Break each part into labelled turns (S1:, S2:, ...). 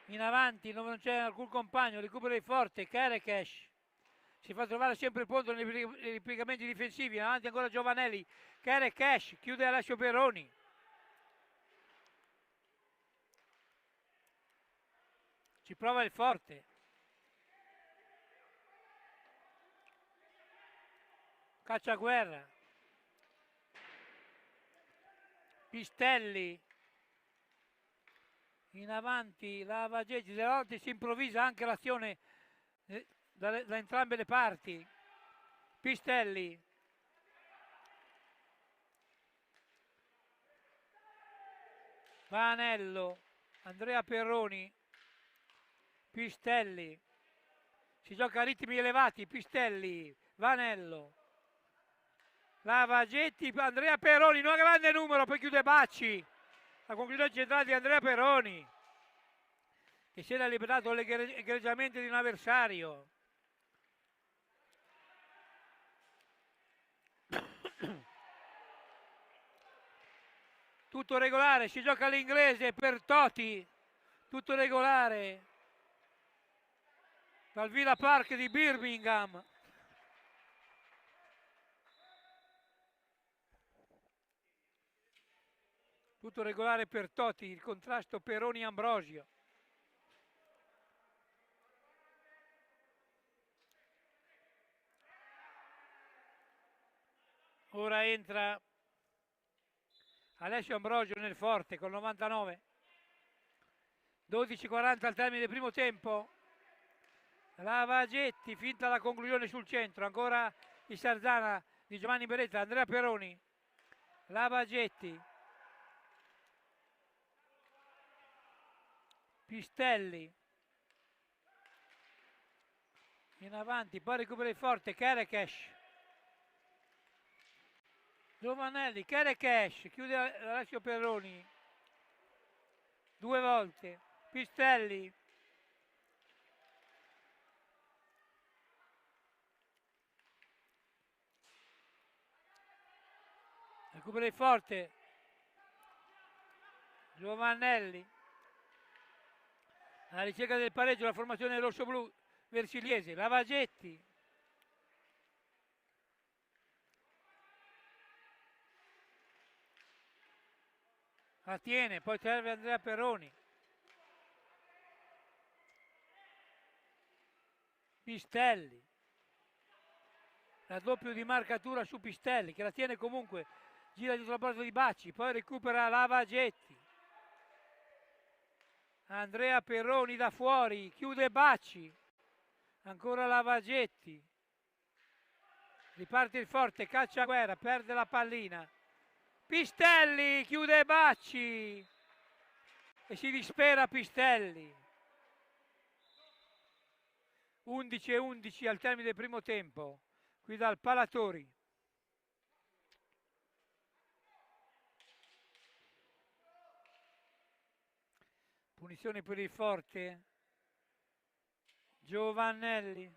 S1: in avanti, non c'è alcun compagno, recupera il forte, Kerekes. Si fa trovare sempre il punto nei ripiegamenti difensivi, in avanti ancora Giovanelli, Kerekes, chiude Alessio Peroni. Ci prova il forte. Cacciaguerra. Pistelli. In avanti Lavagesi, delle volte si improvvisa anche l'azione da entrambe le parti. Pistelli. Vanello. Andrea Perroni. Pistelli. Si gioca a ritmi elevati, Pistelli, Vanello, Lavagetti, Andrea Peroni, un grande numero, poi chiude Bacci. La conclusione centrale di Andrea Peroni, che si era liberato egregiamente di un avversario. Tutto regolare, si gioca all'inglese per Toti, tutto regolare. Dal Villa Park di Birmingham. Tutto regolare per Toti, il contrasto Peroni-Ambrosio. Ora entra Alessio Ambrosio nel forte con 99. 12:40 al termine del primo tempo. Lavagetti, finta la conclusione sul centro, ancora il Sarzana di Giovanni Beretta, Andrea Peroni. Lavagetti. Pistelli. In avanti, poi recupera il forte, Kerekes. Giovanelli, Kerekes, chiude Alessio Peroni. 2 volte. Pistelli. Recupera il forte. Giovanelli. Alla ricerca del pareggio la formazione rosso-blu versiliese. Lavagetti. La tiene, poi serve Andrea Peroni. Pistelli. Raddoppio di marcatura su Pistelli che la tiene comunque. Gira dietro la porta di Bacci, poi recupera Lavagetti. Andrea Peroni da fuori, chiude Bacci. Ancora Lavagetti. Riparte il forte, Cacciaguerra, perde la pallina. Pistelli, chiude Bacci. E si dispera Pistelli. 11-11 al termine del primo tempo. Qui dal Palatori. Punizione per il forte. Giovanelli.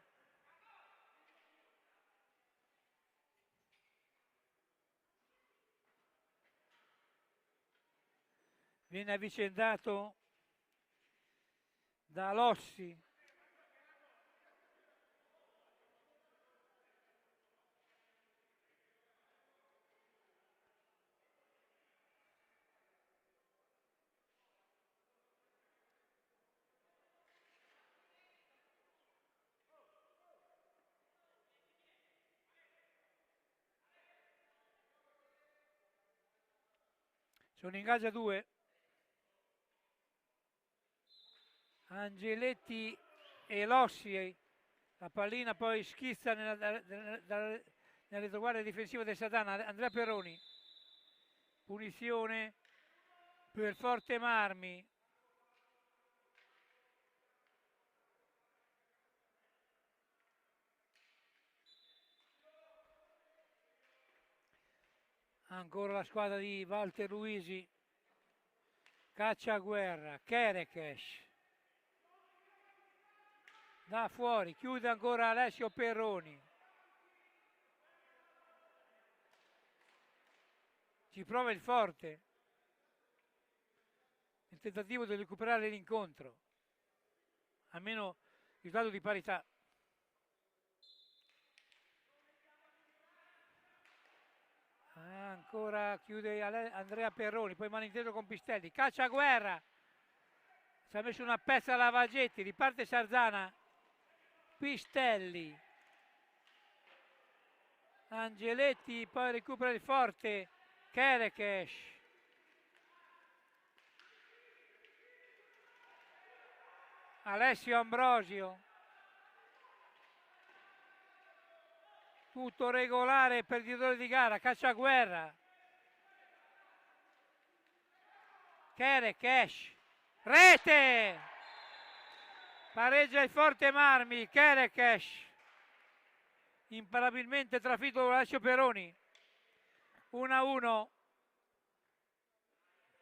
S1: Viene avvicendato da Lossi. Sono in gaggio 2. Angeletti e Lossi. La pallina poi schizza nella retroguardia difensiva del Satana. Andrea Peroni. Punizione per Forte Marmi. Ancora la squadra di Walter Luisi. Cacciaguerra, Kerekes. Da fuori, chiude ancora Alessio Perroni. Ci prova il forte. Il tentativo di recuperare l'incontro. almeno risultato di parità. Ancora chiude Andrea Perroni, poi malinteso con Pistelli, caccia a guerra, si è messo una pezza alla Lavagetti, riparte Sarzana, Pistelli, Angeletti, poi recupera il forte, Kerekes, Alessio Ambrosio, tutto regolare per il direttore di gara, caccia a guerra, Kerekes, rete, pareggia il forte Marmi, Kerekes, imparabilmente trafitto da Alessio Perroni, 1-1,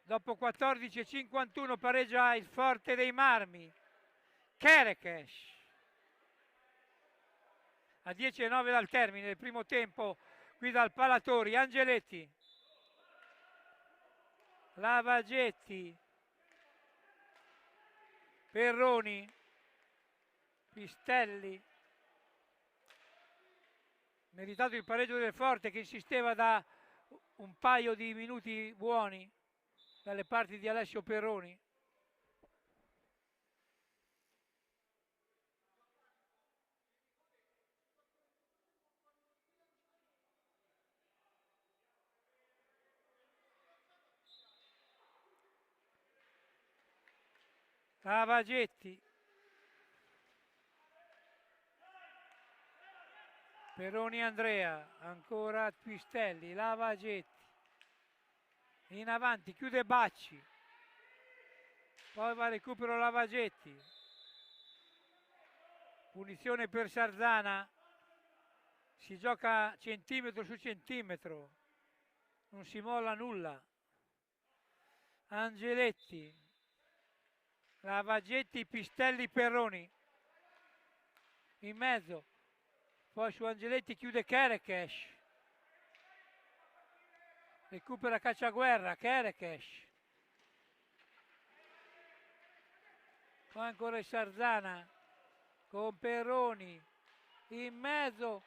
S1: dopo 14:51 pareggia il forte dei Marmi, Kerekes. A 10:09 dal termine del primo tempo, qui dal Palatori, Angeletti, Lavagetti, Perroni, Pistelli, meritato il pareggio del Forte che insisteva da un paio di minuti buoni dalle parti di Alessio Perroni. Lavagetti, Perroni Andrea, ancora Pistelli, Lavagetti, in avanti, chiude Bacci, poi va a recupero Lavagetti, punizione per Sarzana, si gioca centimetro su centimetro, non si molla nulla. Angeletti, Lavagetti, Pistelli, Perroni, in mezzo, poi su Angeletti chiude Kerekes, recupera Cacciaguerra, Kerekes, poi ancora il Sarzana con Perroni in mezzo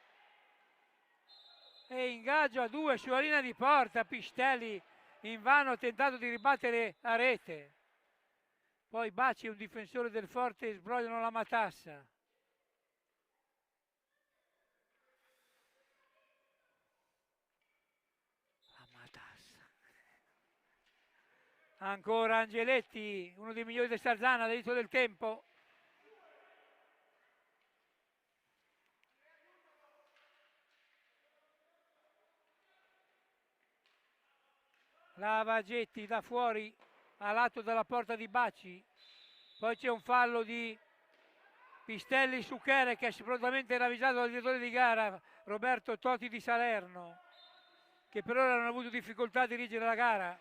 S1: e ingaggio a 2 sulla linea di porta. Pistelli invano ha tentato di ribattere a rete, poi Bacci, un difensore del Forte, sbrogliano la matassa. Ancora Angeletti, uno dei migliori del Sarzana, all'inizio del tempo. Lavagetti da fuori a lato della porta di Bacci, poi c'è un fallo di Pistelli su Kerekes, prontamente ravvisato dal direttore di gara Roberto Toti di Salerno, che per ora non ha avuto difficoltà a dirigere la gara.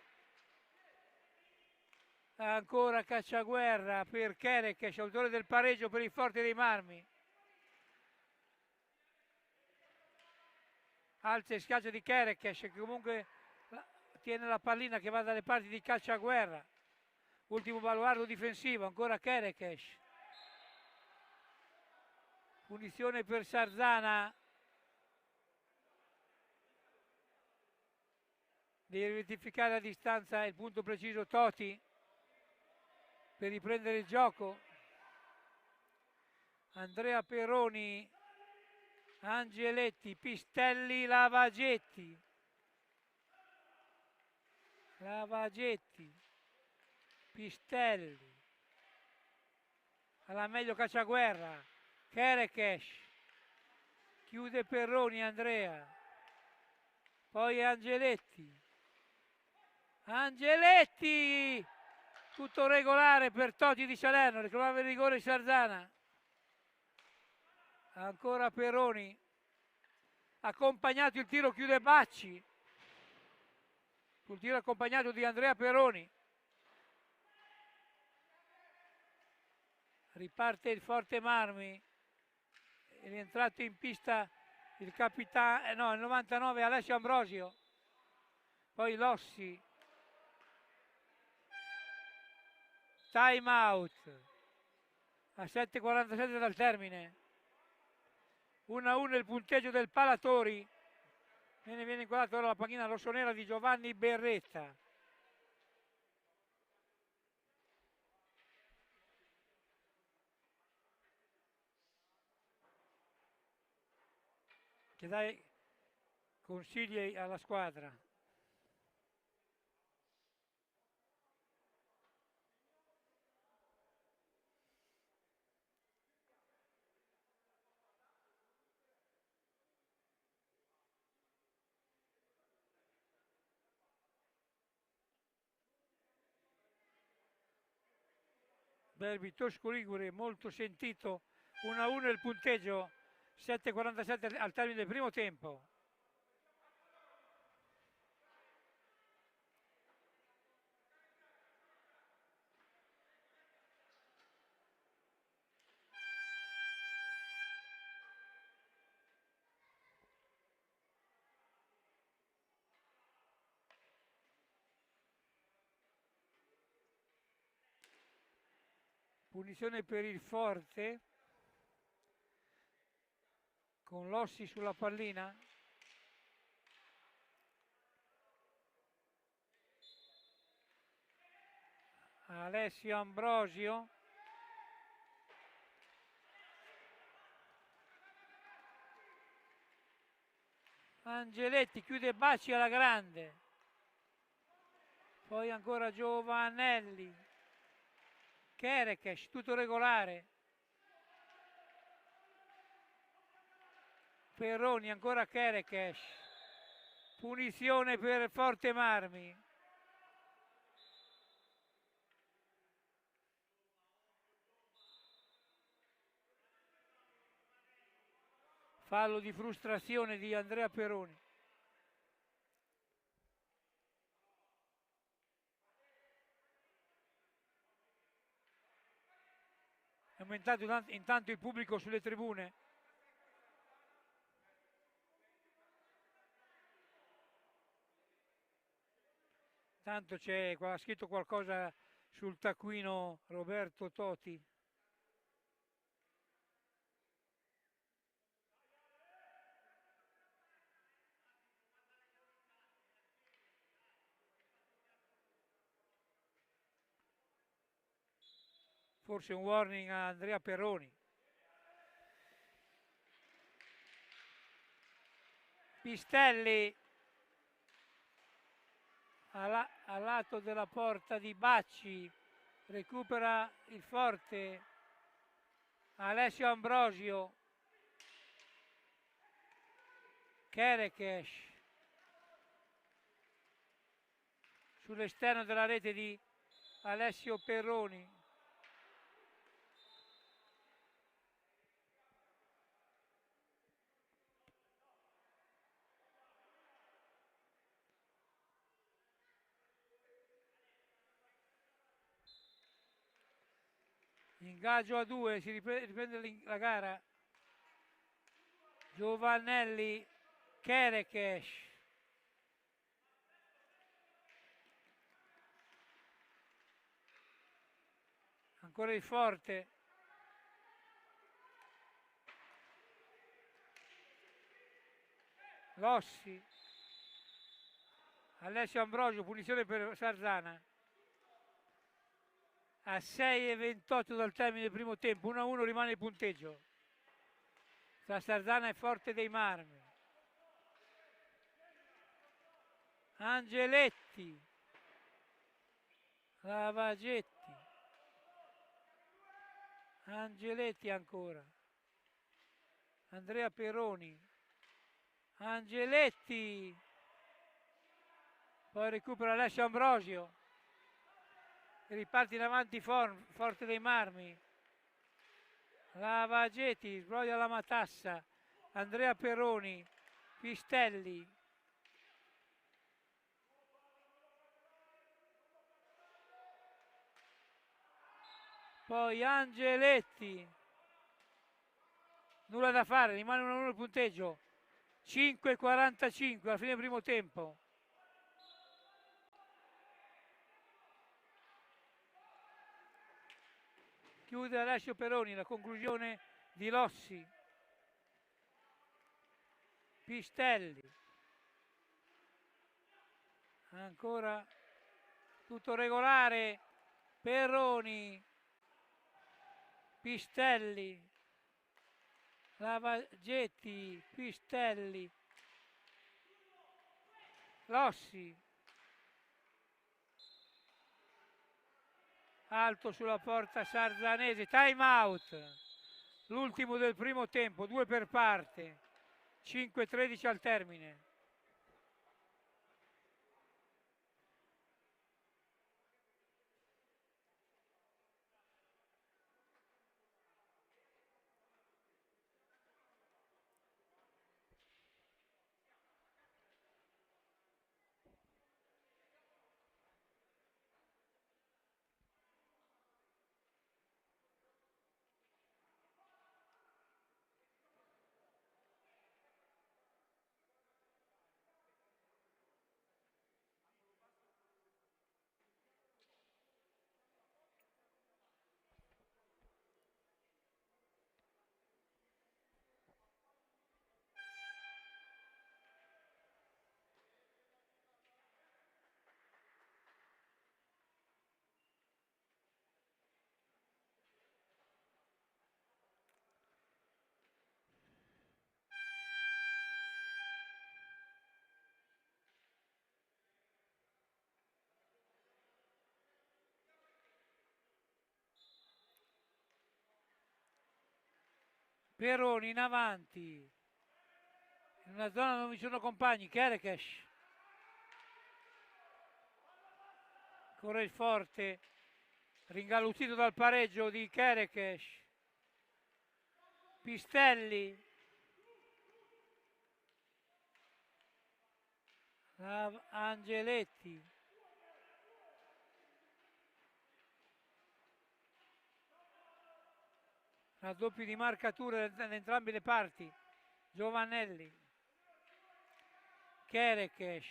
S1: Ancora Cacciaguerra per Kerekes, autore del pareggio per il Forte dei Marmi. Alza e schiaccia di Kerekes, che comunque tiene la pallina che va dalle parti di Cacciaguerra. Ultimo baluardo difensivo, ancora Kerekes. Punizione per Sarzana. Deve rettificare a distanza il punto preciso Toti per riprendere il gioco. Andrea Perroni, Angeletti, Pistelli, Lavagetti. Lavagetti, Pistelli, alla meglio Cacciaguerra, Kerekes, chiude Perroni Andrea, poi Angeletti, Angeletti, tutto regolare per Toti di Salerno, reclamava il rigore Sarzana. Ancora Perroni, accompagnato il tiro, chiude Bacci, sul tiro accompagnato di Andrea Perroni. Riparte il Forte Marmi, è rientrato in pista il capitano, no, il 99 Alessio Ambrosio, poi Lossi, time out, a 7,47 dal termine. 1-1 il punteggio del Palatori. Viene inquadrata ora la panchina rossonera di Giovanni Berretta. Che dai consigli alla squadra. Derby Tosco Ligure molto sentito. 1-1 il punteggio, 7,47 al termine del primo tempo. Punizione per il Forte con Lossi sulla pallina. Alessio Ambrosio. Angeletti chiude Bacci alla grande. Poi ancora Giovanelli. Kerekes, tutto regolare. Perroni, ancora Kerekes. Punizione per Forte Marmi. Fallo di frustrazione di Andrea Perroni. È aumentato intanto il pubblico sulle tribune. Tanto c'è qua scritto qualcosa sul taccuino Roberto Toti. Forse un warning a Andrea Perroni. Pistelli al lato della porta di Bacci, recupera il Forte. Alessio Ambrosio. Kerekes sull'esterno della rete di Alessio Perroni. Ingaggio a 2, si riprende la gara. Giovanelli, Kerekes. Ancora il Forte. Lossi. Alessio Ambrosio, punizione per Sarzana. A 6,28 dal termine del primo tempo, 1-1 rimane il punteggio tra Sarzana e Forte dei Marmi. Angeletti, Lavagetti, Angeletti ancora, Andrea Perroni, Angeletti, poi recupera Alessio Ambrosio, riparte in avanti Forte dei Marmi. Lavagetti, sbroglia la matassa, Andrea Perroni, Pistelli. Poi Angeletti. Nulla da fare, rimane 1-1 il punteggio. 5,45 alla fine del primo tempo. chiude Alessio Peroni, la conclusione di Lossi, Pistelli, ancora tutto regolare, Peroni, Pistelli, Lavagetti, Pistelli, Lossi, alto sulla porta Sarzanesi, time out, l'ultimo del primo tempo, 2 per parte, 5-13 al termine. Peroni in avanti, in una zona dove non vi sono compagni, Kerekes, ancora il forte, ringalluzzito dal pareggio di Kerekes, Pistelli, Angeletti, raddoppio di marcatura da entrambe le parti, Giovanelli, Kerekes,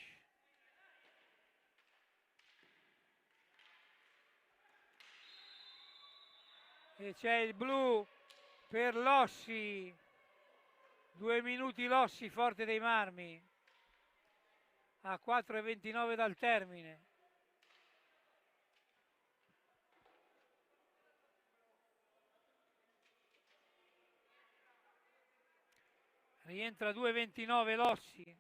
S1: e c'è il blu per Lossi, 2 minuti Lossi, forte dei Marmi, a 4,29 dal termine. Rientra 2,29 Lossi.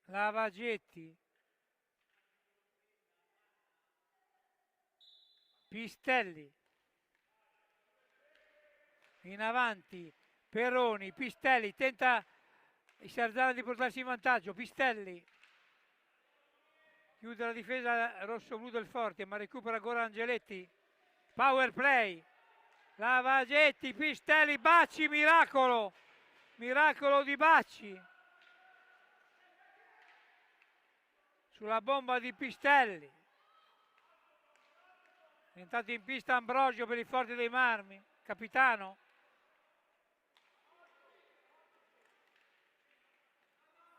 S1: Lavagetti, Pistelli, in avanti Peroni, Pistelli, tenta il Sarzana di portarsi in vantaggio, Pistelli, chiude la difesa rosso-blu del Forte, ma recupera ancora Angeletti, power play, Lavagetti, Pistelli, Bacci, miracolo, miracolo di Bacci, sulla bomba di Pistelli, è entrato in pista Ambrosio per il Forte dei Marmi, capitano,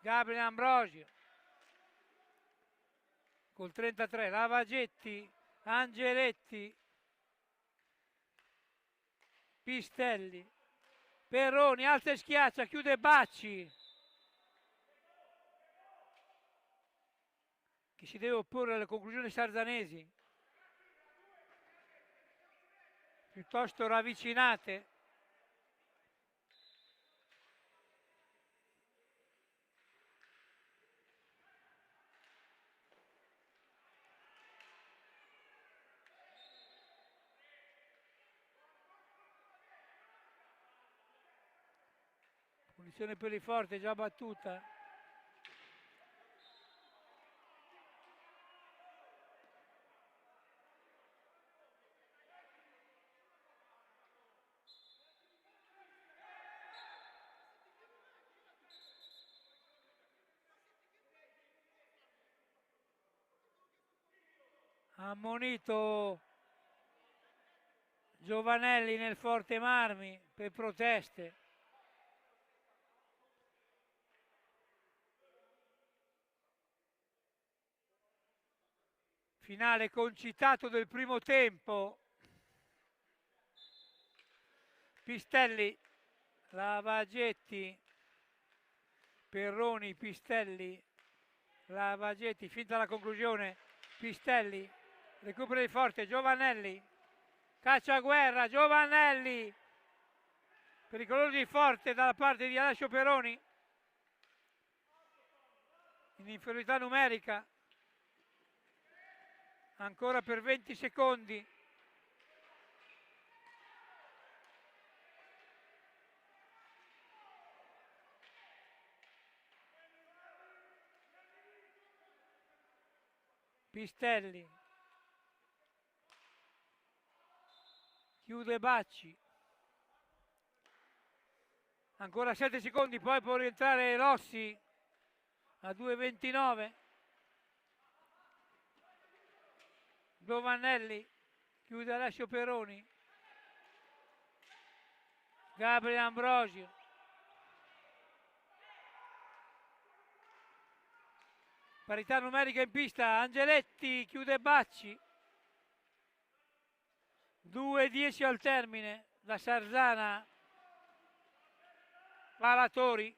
S1: Gabriele Ambrosio, col 33, Lavagetti, Angeletti, Pistelli, Peroni, alza e schiaccia, chiude Bacci, che si deve opporre alle conclusioni sarzanesi, piuttosto ravvicinate. Punizione per il Forte già battuta. ammonito Giovanelli nel Forte Marmi per proteste. Finale concitato del primo tempo. Pistelli, Lavagetti, Perroni, Pistelli, Lavagetti, finta la conclusione, Pistelli, recupero di Forte, Giovanelli, Cacciaguerra, Giovanelli, pericoloso di Forte dalla parte di Alessio Perroni, in inferiorità numerica, ancora per 20 secondi. Pistelli, chiude Bacci, ancora 7 secondi, poi può rientrare Rossi a 2,29. Giovanelli, chiude Alessio Perroni, Gabriele Ambrosio, parità numerica in pista, Angeletti, chiude Bacci, 2:10 al termine, da Sarzana, Valatori,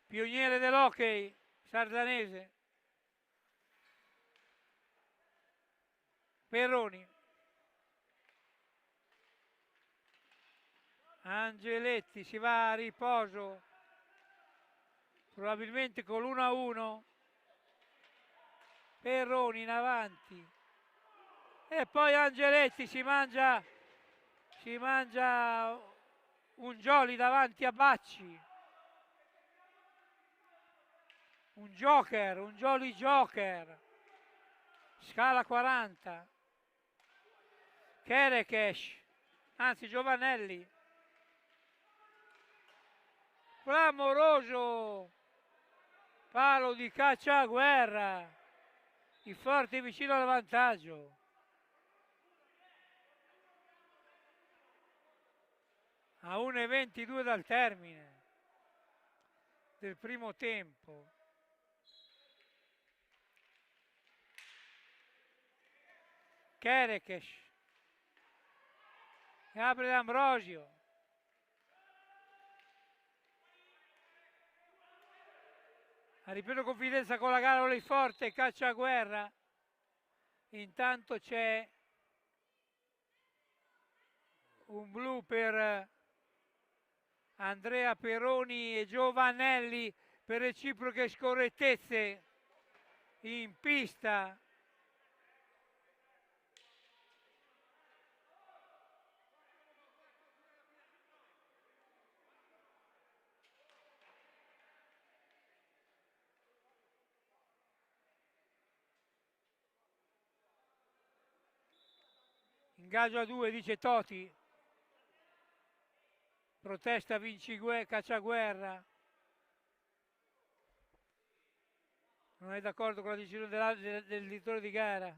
S1: pioniere dell'hockey sarzanese, Perroni, Angeletti si va a riposo, probabilmente con l'1-1, Perroni in avanti e poi Angeletti si mangia un jolly davanti a Bacci, un jolly joker, scala 40, Kerekes, anzi Giovanelli, clamoroso palo di Cacciaguerra, il Forte vicino al vantaggio. A 1:22 dal termine del primo tempo. Kerekes, Gabriele Ambrosio, a ripeto confidenza con la gara Olei Forte, Cacciaguerra. Intanto c'è un blu per Andrea Perroni e Giovanelli per reciproche scorrettezze in pista. Ingaggio a 2, dice Toti. Protesta Cacciaguerra. Non è d'accordo con la decisione del direttore di gara.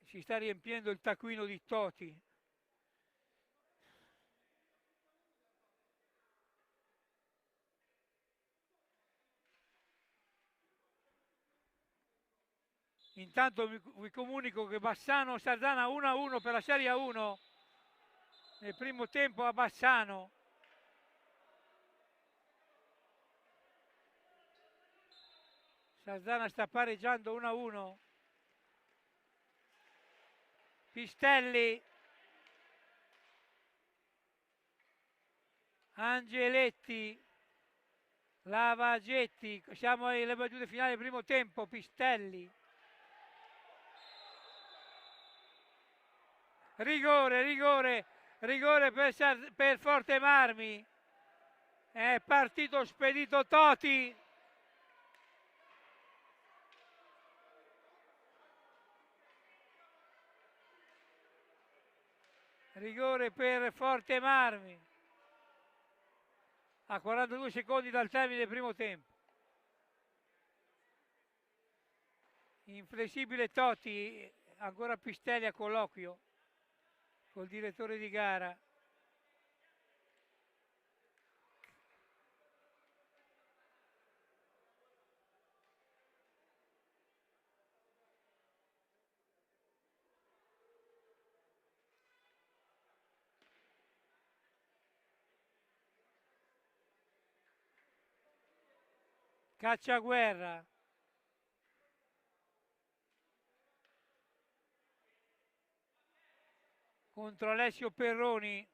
S1: Si sta riempiendo il taccuino di Toti. Intanto vi comunico che Bassano Sarzana 1-1 per la Serie 1 nel primo tempo a Bassano. Sarzana sta pareggiando 1-1. Pistelli, Angeletti, Lavagetti, siamo alle battute finali del primo tempo. Pistelli, rigore per Forte Marmi, è partito spedito Toti. Rigore per Forte Marmi a 42 secondi dal termine del primo tempo. Inflessibile Totti, ancora Pistelli a colloquio col direttore di gara. Cacciaguerra. Contro Alessio Perroni.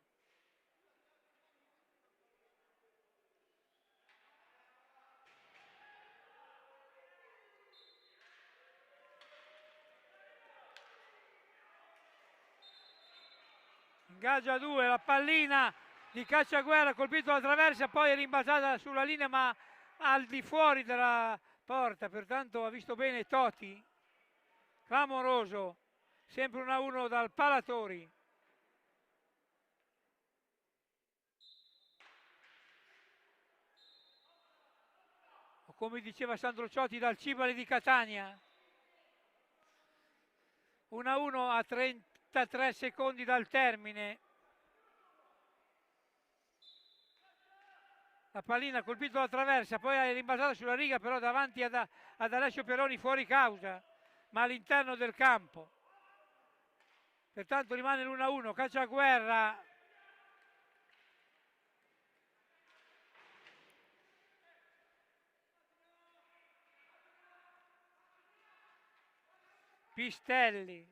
S1: Ingaggia 2, la pallina di Cacciaguerra colpito alla traversa, poi è rimbalzata sulla linea ma al di fuori della porta, pertanto ha visto bene Totti. Clamoroso, sempre 1-1 dal Palatori. O come diceva Sandro Ciotti, dal Cibali di Catania. 1-1 a 33 secondi dal termine. La pallina colpito alla traversa, poi è rimbalzata sulla riga, però davanti ad Alessio Perroni fuori causa, ma all'interno del campo. Pertanto rimane l'1-1, Cacciaguerra. Pistelli.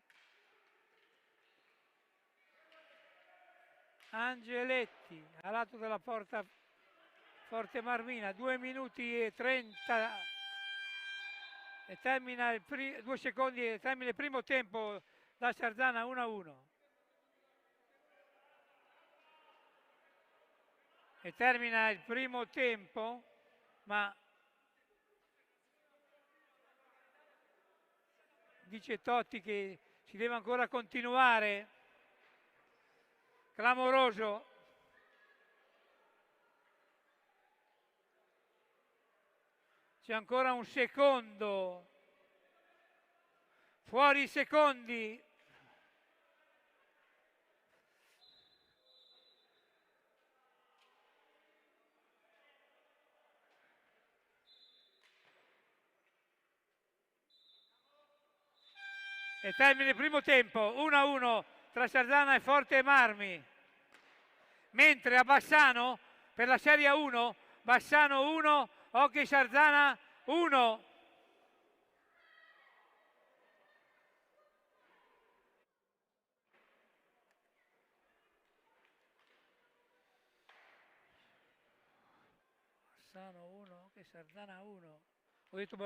S1: Angeletti, a lato della porta Forte Marmina, 2 minuti e 30 e termina 2 secondi e termina il primo tempo da Sarzana 1-1. E termina il primo tempo, ma dice Totti che si deve ancora continuare. Clamoroso. C'è ancora un secondo. Fuori i secondi. E termina il primo tempo, 1-1 tra Sarzana e Forte Marmi. Mentre a Bassano, per la Serie 1, Bassano 1, Hockey Sarzana 1. Bassano 1, Hockey Sarzana 1. Ho detto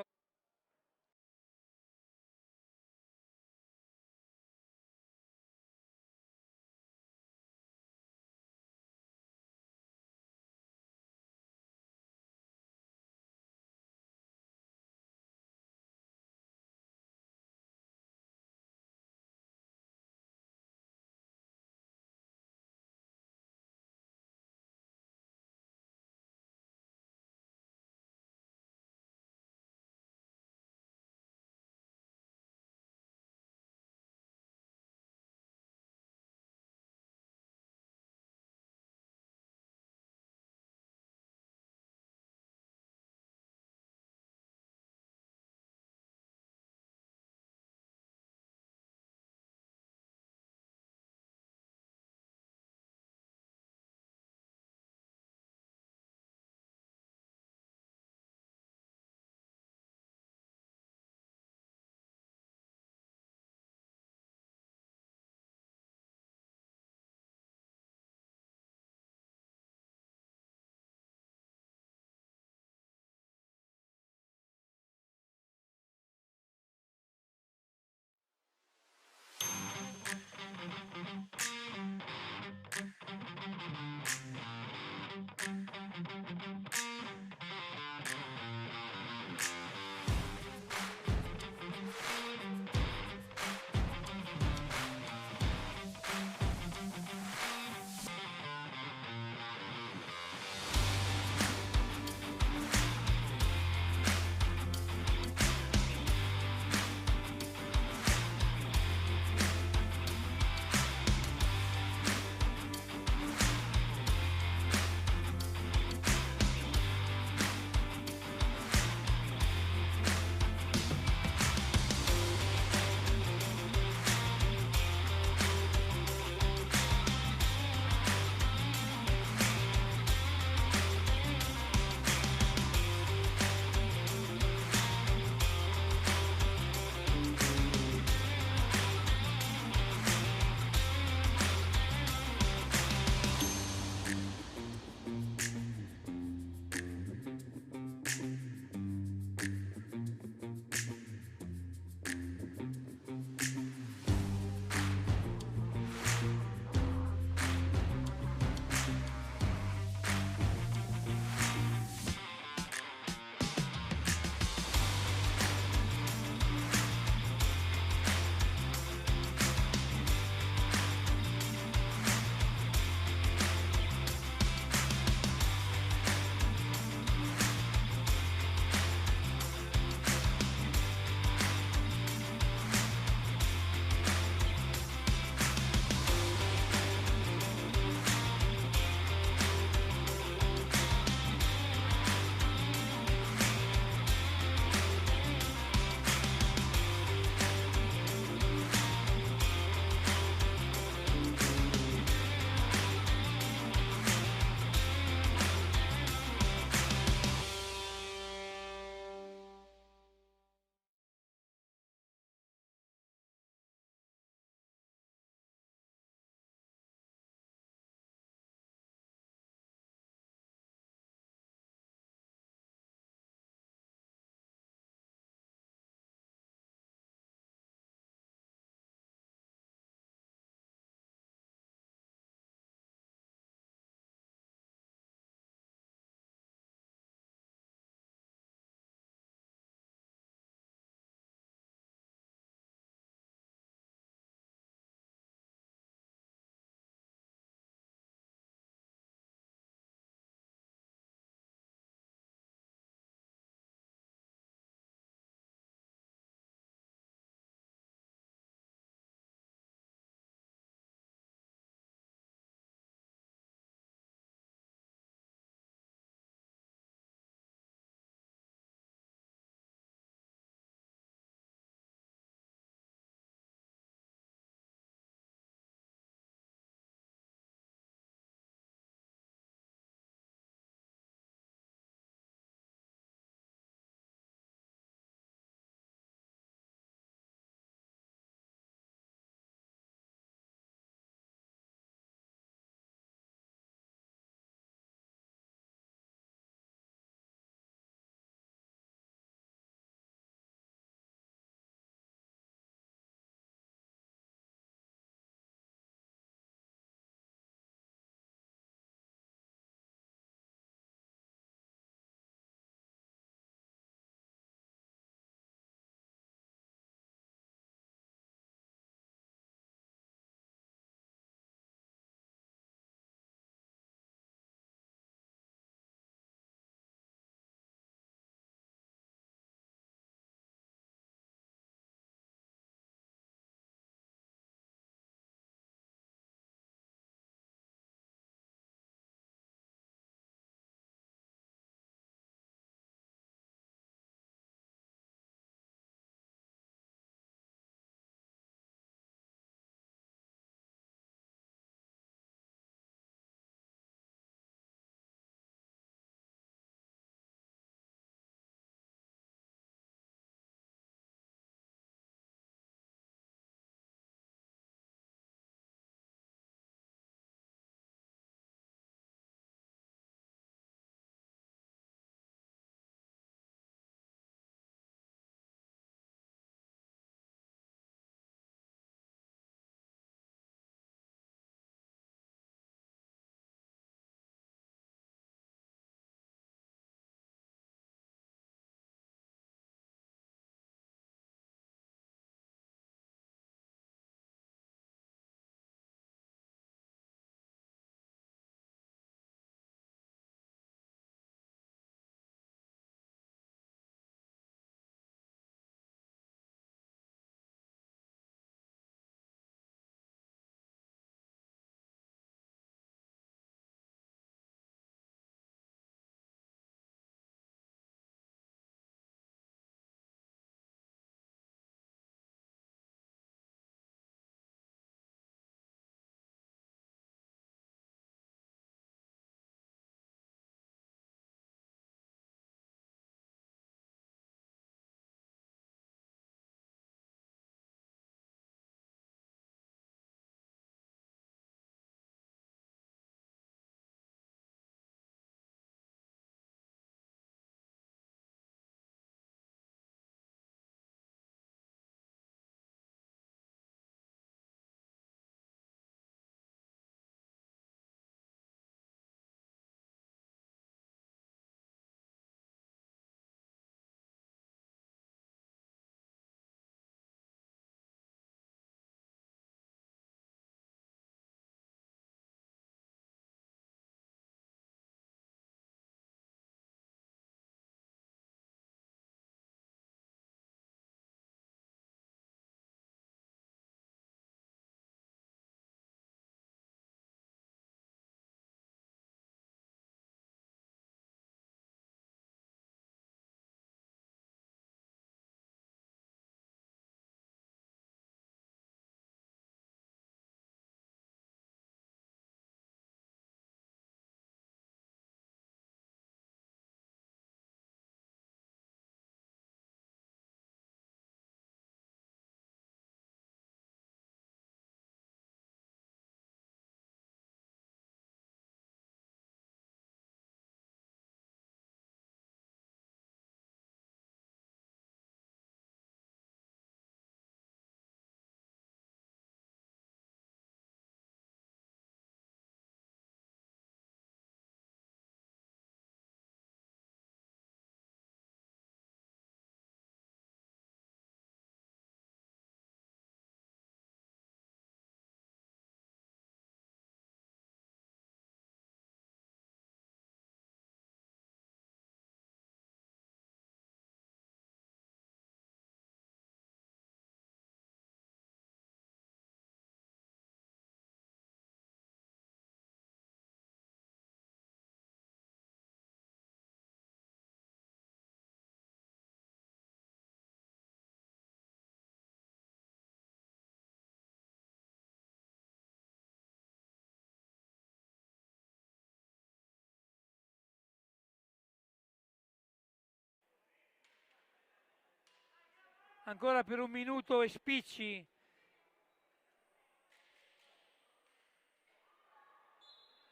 S1: ancora per 1 minuto e spicci.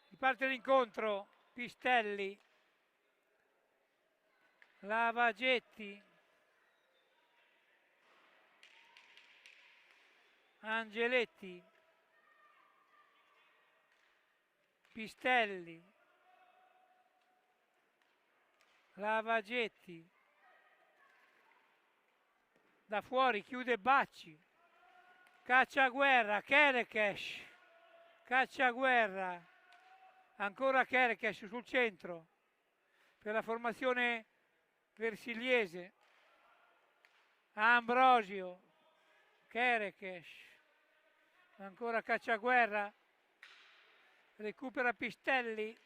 S1: Riparte l'incontro, Pistelli, Lavagetti, Angeletti, Pistelli, Lavagetti, da fuori chiude Bacci, Cacciaguerra, Kerekes, Cacciaguerra, ancora Kerekes sul centro per la formazione versiliese, Ambrosio, Kerekes, ancora Cacciaguerra, recupera Pistelli,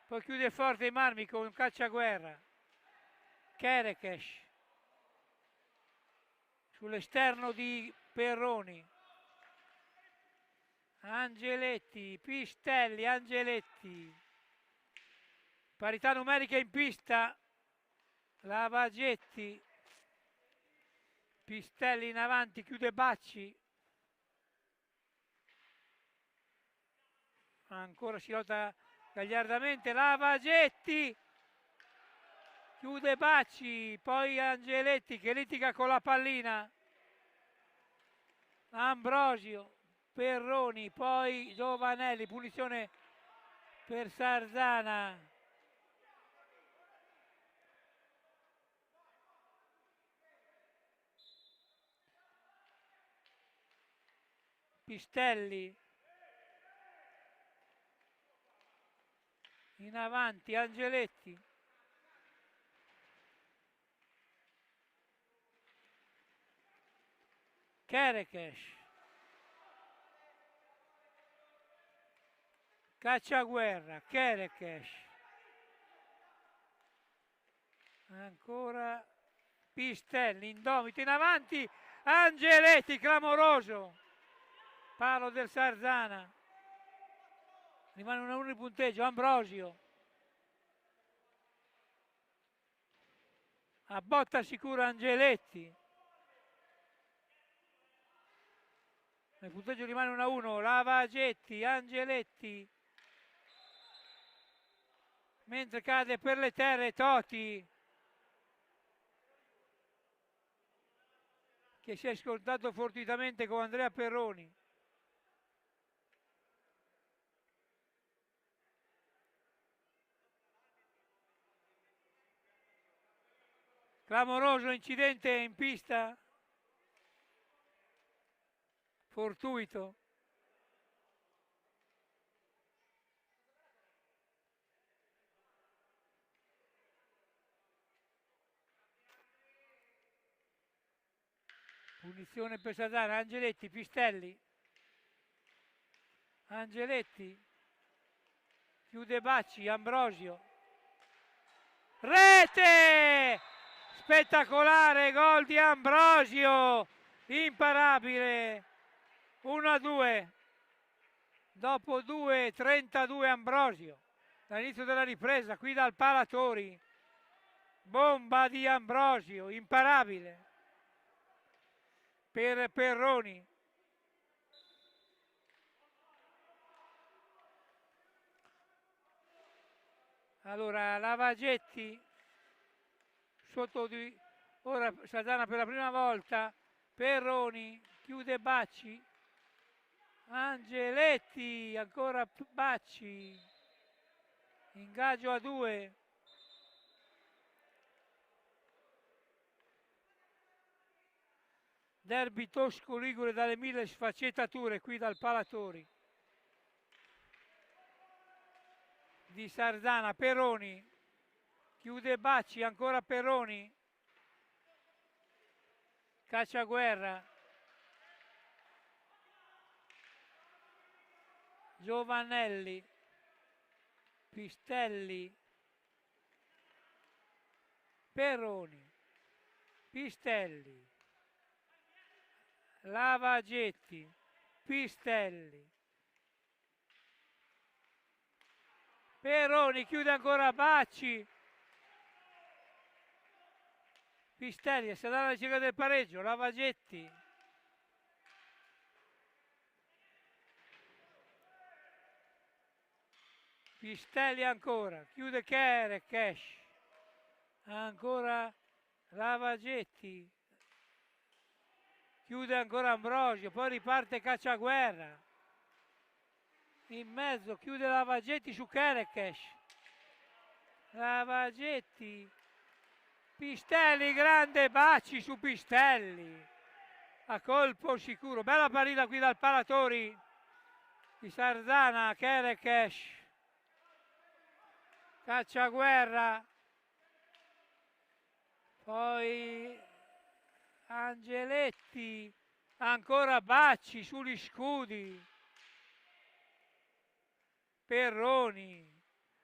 S1: poi chiude forte i Marmi con Cacciaguerra, Kerekes sull'esterno di Perroni, Angeletti, Pistelli, Angeletti, parità numerica in pista, Lavagetti, Pistelli in avanti, chiude Bacci, ancora si lotta gagliardamente, Lavagetti, chiude Bacci, poi Angeletti che litiga con la pallina, Ambrosio, Perroni, poi Giovanelli, punizione per Sarzana. Pistelli in avanti, Angeletti, Kerekes, Cacciaguerra, Kerekes, ancora Pistelli, indomito in avanti, Angeletti, clamoroso, palo del Sarzana, rimane 1-1 il punteggio, Ambrosio, a botta sicura Angeletti, il punteggio rimane 1-1, Lavagetti, Angeletti, mentre cade per le terre Toti, che si è scontato fortuitamente con Andrea Perroni. Clamoroso incidente in pista, fortuito. Punizione per Sarzana, Angeletti, Pistelli, Angeletti, chiude Bacci, Ambrosio, rete! Spettacolare gol di Ambrosio, imparabile, 1-2, dopo 2:32 Ambrosio, dall'inizio della ripresa, qui dal Palatori, bomba di Ambrosio, imparabile, per Perroni. Allora Lavagetti sotto di ora Sarzana per la prima volta, Perroni chiude Bacci, Angeletti, ancora Bacci, ingaggio a 2. Derby tosco-ligure dalle 1000 sfaccettature qui dal Palatori di Sarzana, Perroni, chiude Bacci, ancora Perroni, Cacciaguerra, Giovanelli, Pistelli, Perroni, Pistelli, Lavagetti, Pistelli, Perroni, chiude ancora Bacci, Pistelli si dà alla ricerca del pareggio, Lavagetti. Pistelli ancora, chiude Kerekes, ancora Lavagetti, chiude ancora Ambrosio, poi riparte Cacciaguerra, in mezzo chiude Lavagetti su Kerekes, Lavagetti, Pistelli, grande Bacci su Pistelli, a colpo sicuro, bella partita qui dal Palatori di Sarzana, Kerekes, Cacciaguerra, poi Angeletti, ancora Bacci sugli scudi, Perroni,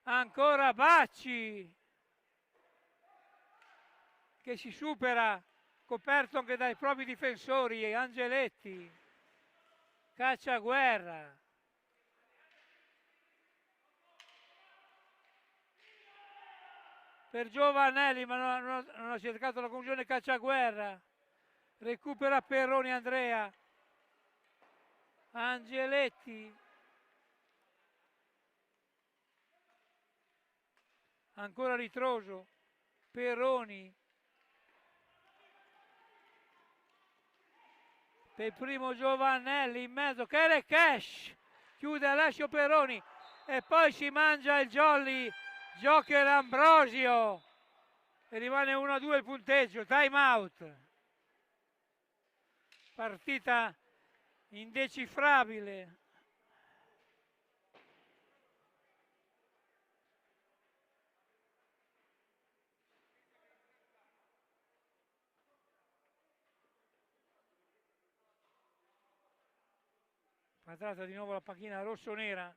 S1: ancora Bacci che si supera, coperto anche dai propri difensori, Angeletti, Cacciaguerra. Per Giovanelli, ma non ha cercato la conclusione Cacciaguerra. Recupera Perroni Andrea. Angeletti. Ancora ritroso. Perroni. Per il primo Giovanelli in mezzo. Kerekes. Chiude Alessio Perroni. E poi si mangia il jolly. Joker Ambrosio e rimane 1-2 il punteggio, time out. Partita indecifrabile. Patrata di nuovo la panchina rosso-nera,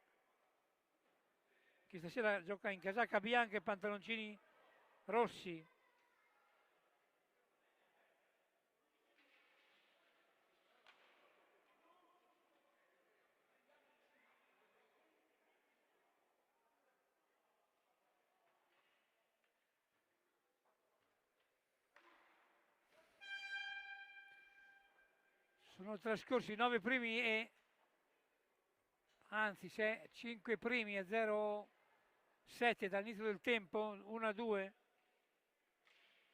S1: che stasera gioca in casacca bianca e pantaloncini rossi. Sono trascorsi 9 primi e anzi 5 primi e 0-7 dall'inizio del tempo, 1-2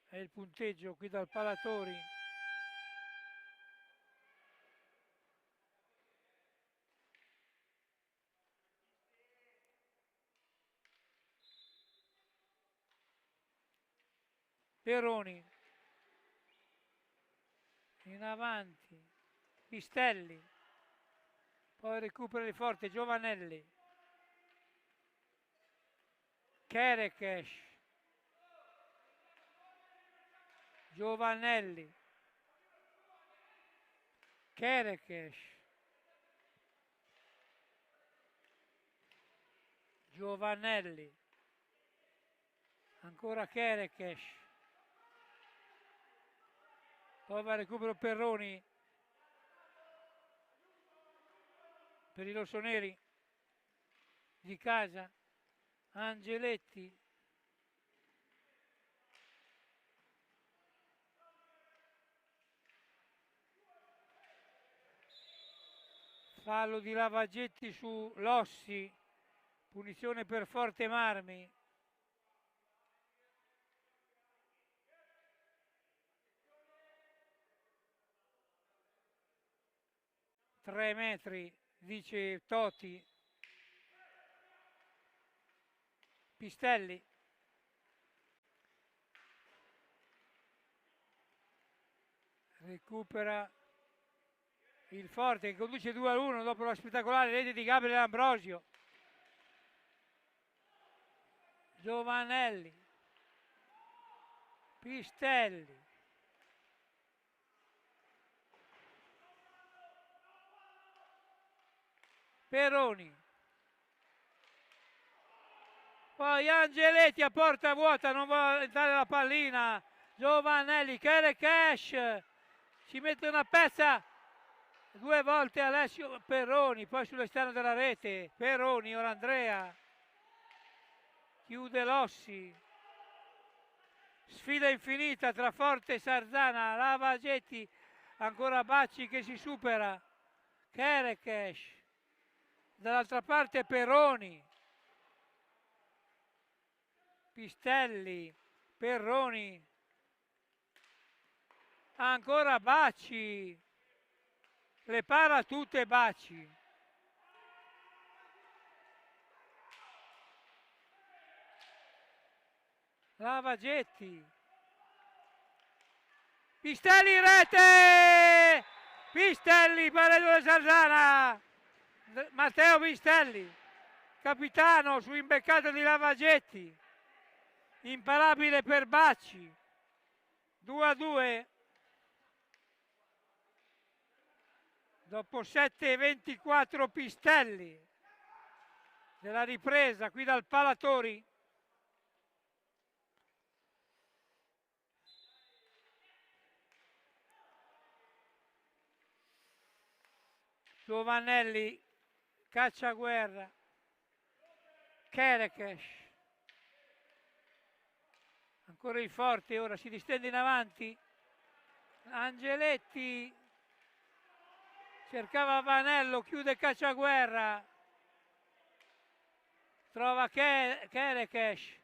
S1: è il punteggio qui dal Palatori. Perroni in avanti, Pistelli, poi recupera di forte Giovanelli, Kerekes, Giovanelli, Kerekes, Giovanelli, ancora Kerekes, poi va a recupero Perroni per i rossoneri di casa, Angeletti, fallo di Lavagetti su Lossi, punizione per Forte Marmi. Tre metri, dice Totti. Pistelli. Recupera il Forte che conduce 2-1 dopo la spettacolare rete di Gabriele Ambrosio. Giovanelli. Pistelli. Perroni. Poi Angeletti a porta vuota, non vuole entrare la pallina. Giovanelli, Kerekes, ci mette una pezza 2 volte Alessio Perroni, poi sull'esterno della rete. Perroni, ora Andrea. Chiude Lossi. Sfida infinita tra Forte e Sarzana, Lavagetti, ancora Bacci che si supera, Kerekes, dall'altra parte Peroni, Pistelli, Perroni, ancora Bacci, le para tutte Bacci. Lavagetti, Pistelli rete, Pistelli pareggio di Sarzana, Matteo Pistelli, capitano su imbeccato di Lavagetti, imparabile per Bacci, 2-2 dopo 7-24 Pistelli della ripresa qui dal Palatori. Giovannelli, Cacciaguerra, Kerekes, ancora il Forte, ora si distende in avanti, Angeletti, cercava Vanello, chiude Cacciaguerra, trova Kerekes,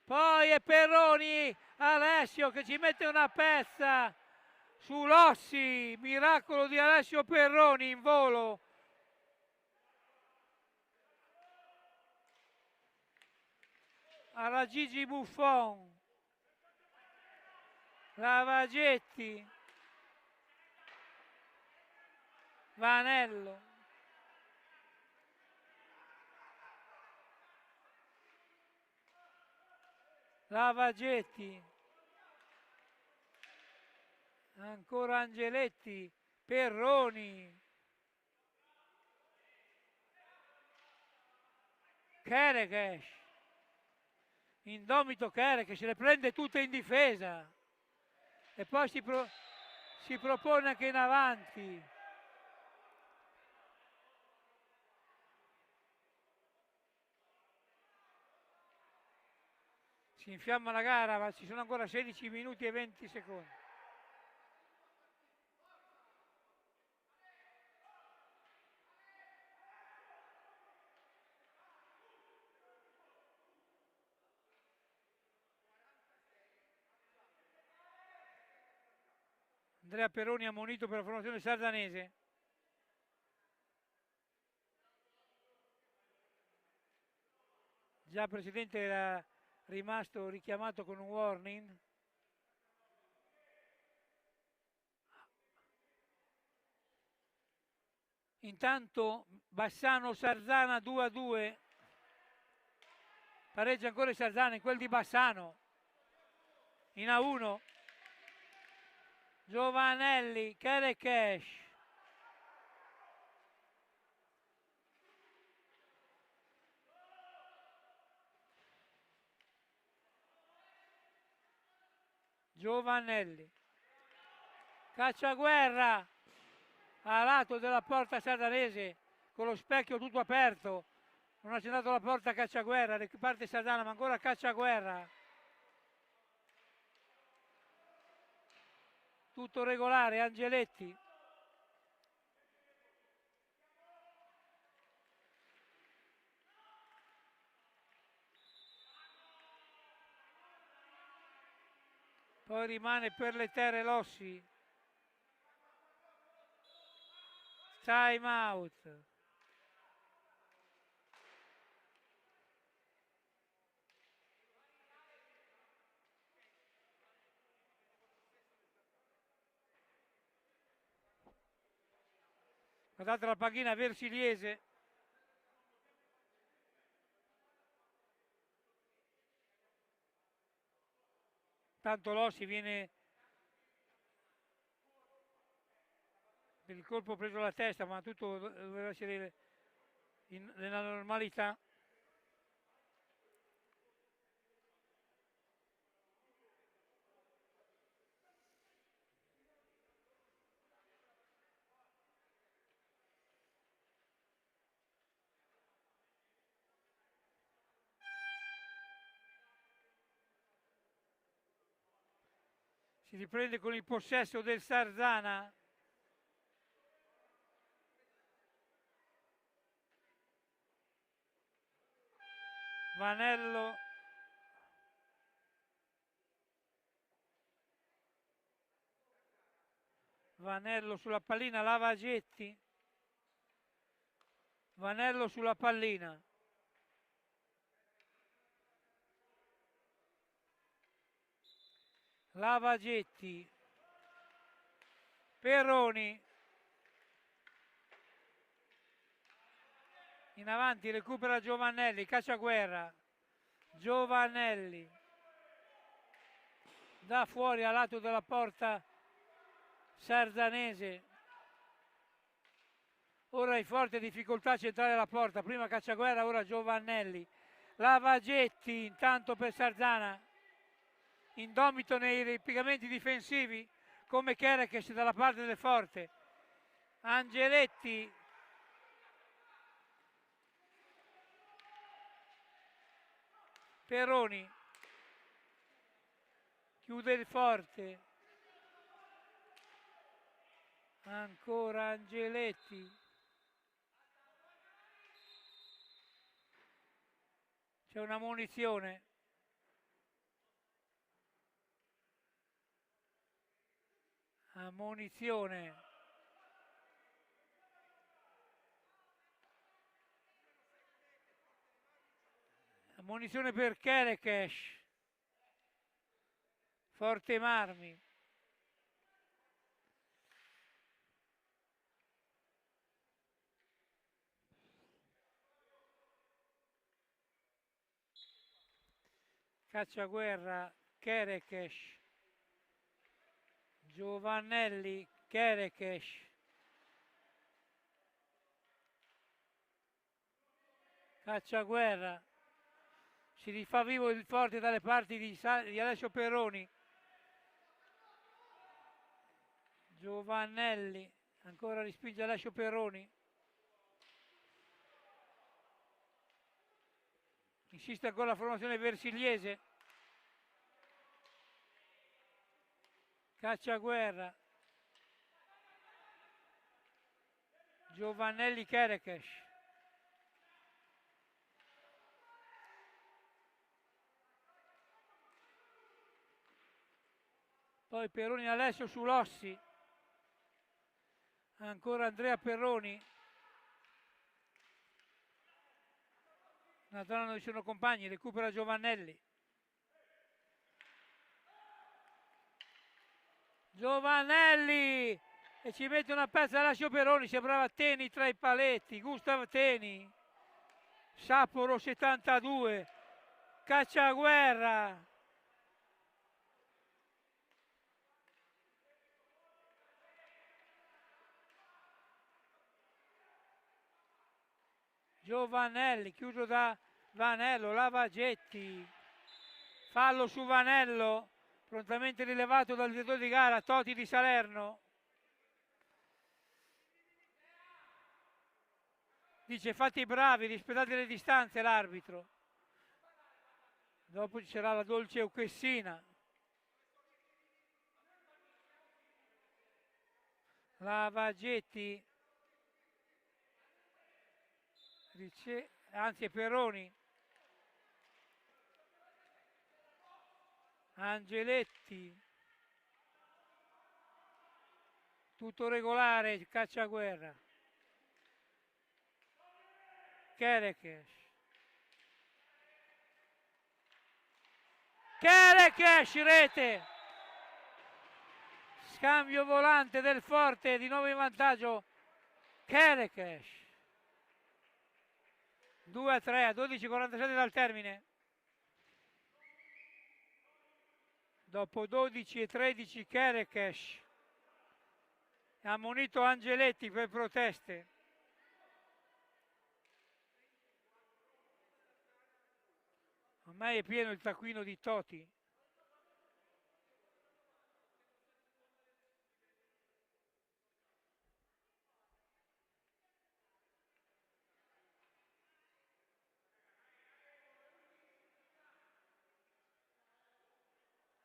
S1: poi è Perroni, Alessio che ci mette una pezza su Lossi, miracolo di Alessio Perroni in volo. Alla Gigi Buffon, Lavagetti, Vanello, Lavagetti, ancora Angeletti, Perroni, Kerekes, indomito Kerekes, le prende tutte in difesa e poi si propone anche in avanti. Si infiamma la gara, ma ci sono ancora 16 minuti e 20 secondi. Andrea Perroni ammonito per la formazione sardanese. Già il presidente era rimasto richiamato con un warning. Intanto Bassano-Sarzana 2-2. Pareggia ancora il Sarzana in quel di Bassano. In A1. Giovanelli, Kerekes. Giovanelli. Cacciaguerra a lato della porta sardanese con lo specchio tutto aperto. Non ha accendato la porta Cacciaguerra, parte Sardana, ma ancora Cacciaguerra. Tutto regolare, Angeletti. Poi rimane per le terre Lossi. Time out. Guardate la panchina Versiliese. Tanto Lossi viene per il colpo preso alla testa, ma tutto doveva essere nella normalità. Si riprende con il possesso del Sarzana. Vanello. Vanello sulla pallina, Lavagetti. Vanello sulla pallina. Lavagetti. Perroni. In avanti recupera Giovannelli, Cacciaguerra. Giovannelli. Da fuori al lato della porta Sarzanese. Ora in forte difficoltà a centrare la porta, prima Cacciaguerra, ora Giovannelli. Lavagetti intanto per Sarzana, indomito nei ripiegamenti difensivi come Kerekes dalla parte del forte. Angeletti. Perroni. Chiude il forte. Ancora Angeletti. C'è una munizione. Ammonizione. Ammonizione per Kerekes. Forte Marmi. Cacciaguerra, Kerekes. Giovannelli, Kerekes. Cacciaguerra. Si rifà vivo il forte dalle parti di Alessio Perroni. Giovannelli, ancora respinge Alessio Perroni. Insiste ancora la formazione versigliese. Cacciaguerra. Giovannelli, Kerekes. Poi Perroni Alessio su Lossi. Ancora Andrea Perroni. Una zona dove ci sono compagni, recupera Giovannelli. Giovannelli! E ci mette una pezza Alessio Perroni, sembrava Teni tra i paletti, Gustav Teni. Sapporo 72, Cacciaguerra. Giovannelli, chiuso da Vanello, Lavagetti. Fallo su Vanello, prontamente rilevato dal direttore di gara Toti di Salerno. Dice fate i bravi, rispettate le distanze l'arbitro. Dopo ci sarà la dolce Euchessina. Lavagetti. Anzi è Perroni. Angeletti. Tutto regolare, Cacciaguerra. Kerekes. Kerekes, rete. Scambio volante del forte, di nuovo in vantaggio Kerekes. 2-3 a 12:47 dal termine. Dopo 12 e 13 Kerekes ha ammonito Angeletti per proteste. Ormai è pieno il taccuino di Toti.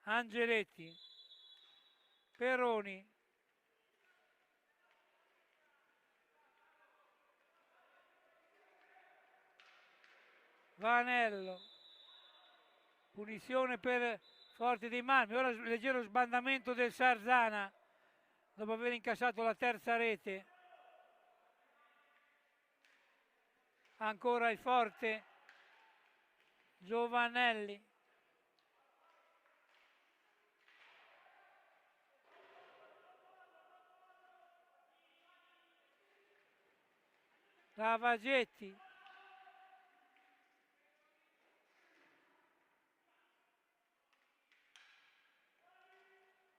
S1: Angeletti. Peroni, Vanello, punizione per Forte dei Marmi. Ora leggero sbandamento del Sarzana dopo aver incassato la terza rete. Ancora il Forte, Giovanelli, Lavagetti,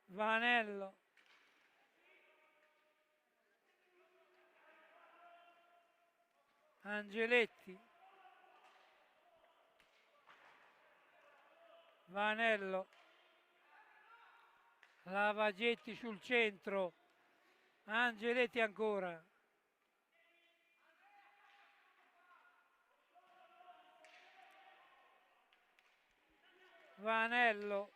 S1: Vanello, Angeletti, Vanello, Lavagetti sul centro, Angeletti ancora, Vanello,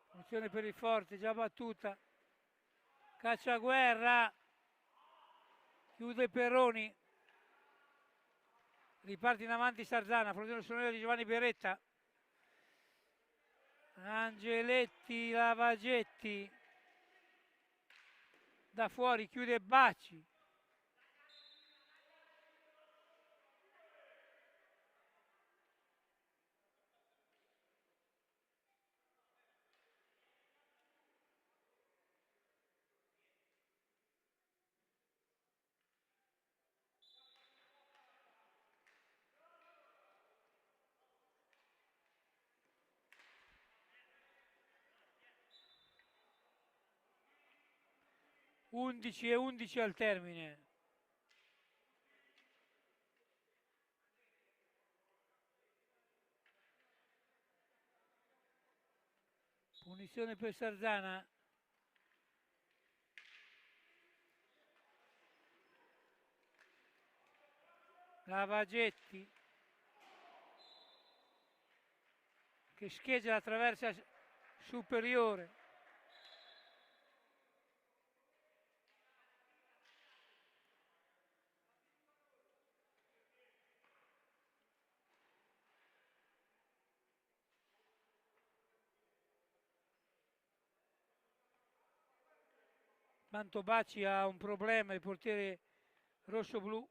S1: funzione per il Forte, già battuta, Cacciaguerra, chiude Peroni, riparte in avanti Sarzana, frontiera sonora di Giovanni Beretta, Angeletti, Lavagetti, da fuori chiude Bacci, undici e 11 al termine. Punizione per Sarzana. Lavagetti che scheggia la traversa superiore. Mantobacci ha un problema, il portiere rosso-blu.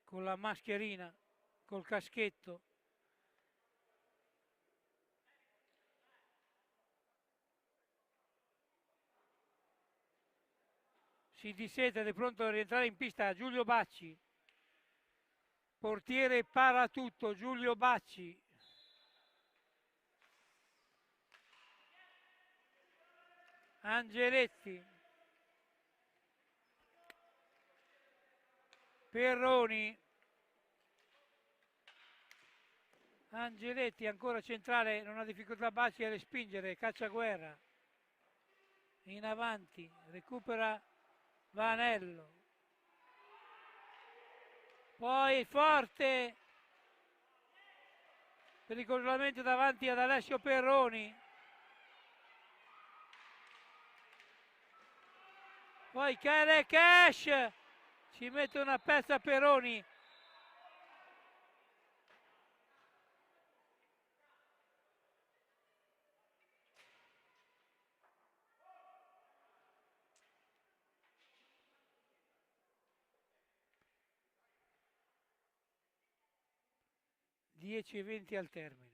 S1: Con la mascherina, col caschetto. Si disseta ed è pronto a rientrare in pista Giulio Bacci. Portiere para tutto, Giulio Bacci. Angeletti. Perroni. Angeletti ancora centrale, non ha difficoltà Bacci a respingere, Cacciaguerra. In avanti, recupera Vanello. Poi Forte. Pericolosamente davanti ad Alessio Perroni. Poi Kele Cash ci mette una pezza Peroni. Dieci e 20 al termine.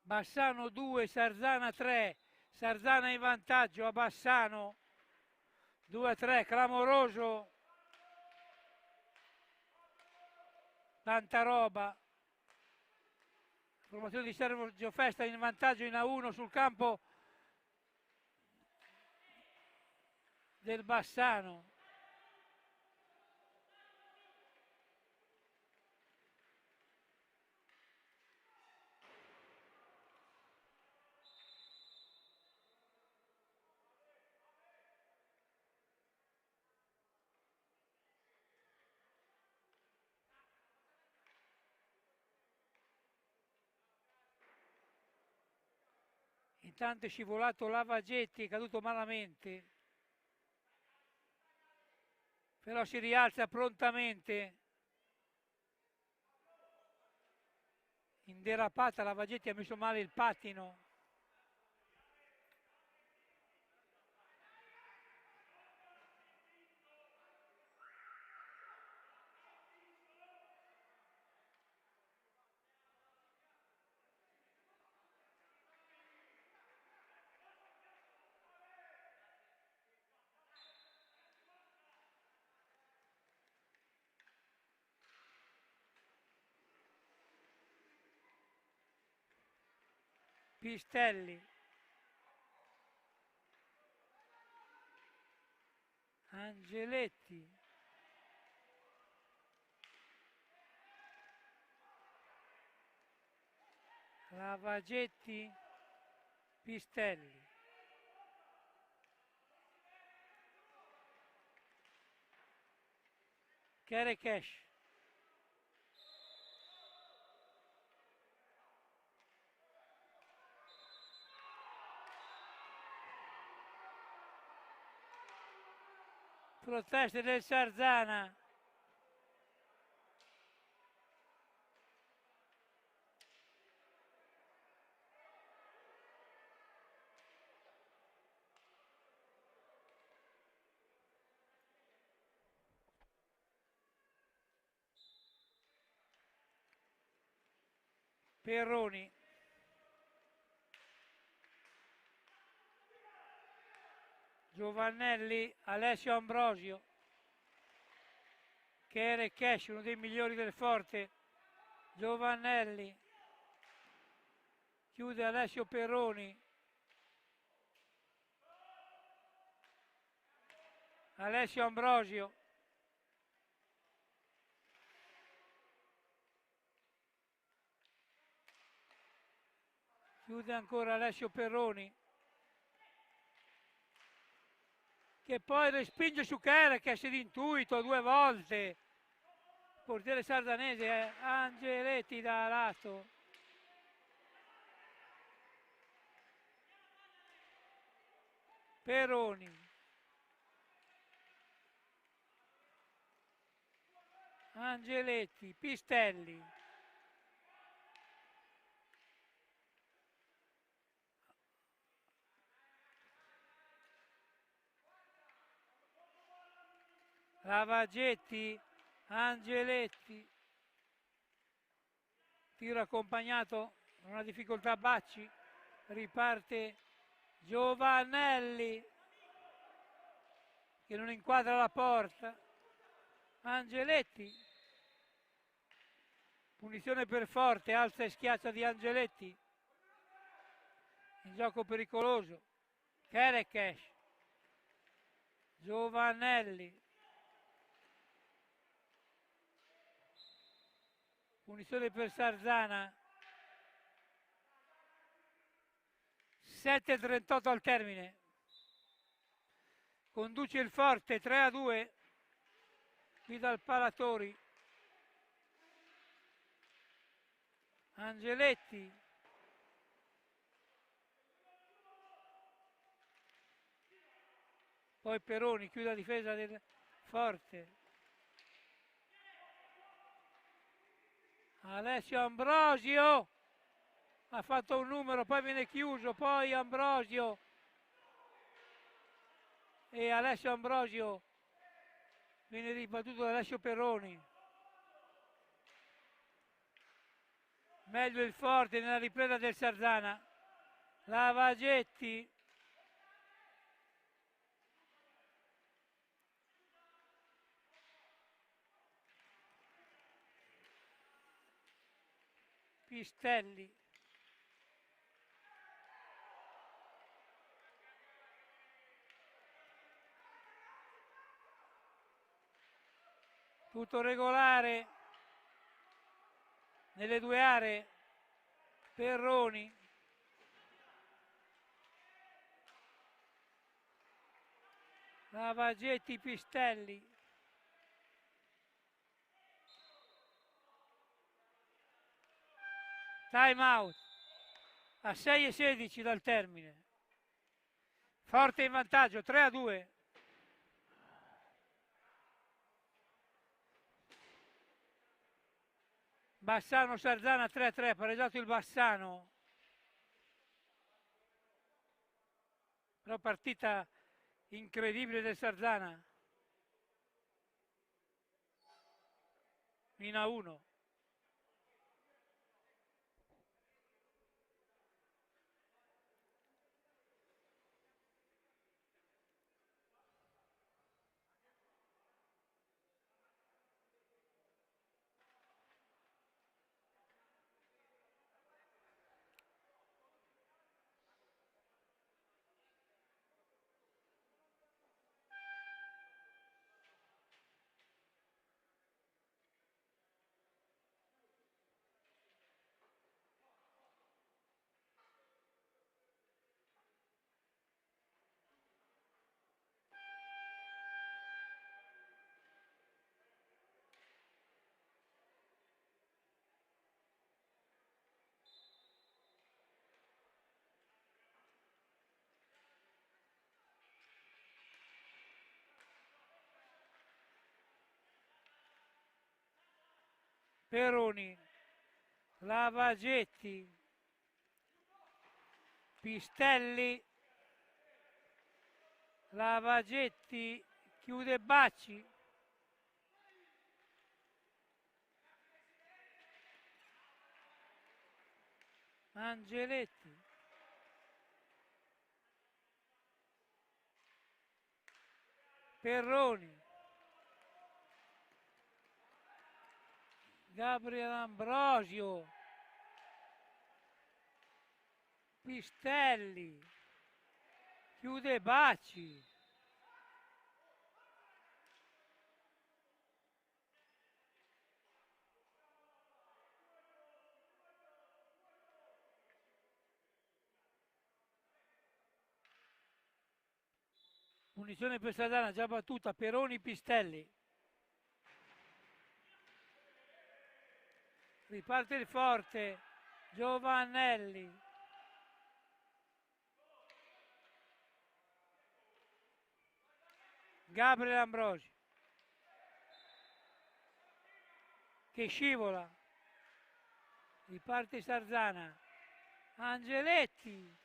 S1: Bassano 2, Sarzana 3, Sarzana in vantaggio a Bassano, 2-3, clamoroso, tanta roba. Formazione di Sergio Festa in vantaggio in A1 sul campo del Bassano. Intanto è scivolato Lavagetti, è caduto malamente, però si rialza prontamente. In derapata Lavagetti ha messo male il pattino. Pistelli, Angeletti, Lavagetti, Pistelli. Kerekesh. Proteste del Sarzana. Perroni. Giovannelli, Alessio Ambrosio. Kerekesh, uno dei migliori del Forte. Giovannelli. Chiude Alessio Perroni. Alessio Ambrosio. Chiude ancora Alessio Perroni, che poi respinge su Kerekesh d'intuito 2 volte. Portiere sardanese, Angeletti da lato. Perroni. Angeletti, Pistelli. Lavagetti, Angeletti. Tiro accompagnato, non ha difficoltà Bacci. Riparte Giovannelli, che non inquadra la porta. Angeletti. Punizione per Forte, alza e schiaccia di Angeletti. In gioco pericoloso. Kerekesh. Giovannelli. Punizione per Sarzana. 7:38 al termine. Conduce il Forte 3-2. Qui dal Palatori. Angeletti. Poi Perroni chiude la difesa del Forte. Alessio Ambrosio ha fatto un numero, poi viene chiuso, poi Ambrosio e Alessio Ambrosio viene ribattuto da Alessio Perroni. meglio il Forte nella ripresa del Sarzana. Lavagetti, Pistelli, tutto regolare nelle due aree. Perroni, Lavagetti, Pistelli, time out a 6:16 dal termine. Forte in vantaggio, 3-2. Bassano Sarzana 3-3, pareggiato il Bassano. Però partita incredibile del Sarzana. In A1. Peroni, Lavagetti, Pistelli, Lavagetti, chiude Bacci, Angeletti, Perroni, Gabriele Ambrosio, Pistelli, chiude Bacci. Punizione per Sarzana già battuta, Peroni, Pistelli. Riparte il Forte, Giovannelli. Gabriele Ambrosi. Che scivola. Riparte Sarzana. Angeletti.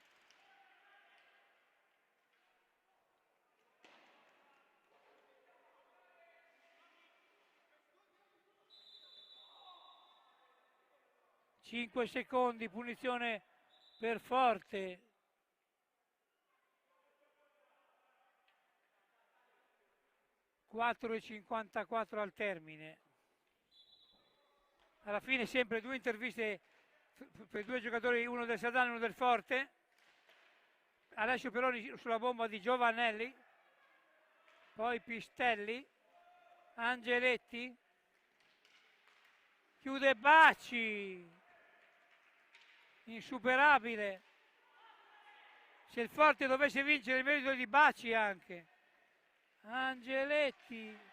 S1: Cinque secondi, punizione per Forte. (4:54 al termine). Alla fine sempre due interviste per due giocatori, uno del Sarzana e uno del Forte. Alessio Peroni sulla bomba di Giovannelli, poi Pistelli, Angeletti, chiude Bacci, insuperabile. Se il Forte dovesse vincere, il merito di Bacci anche. Angeletti,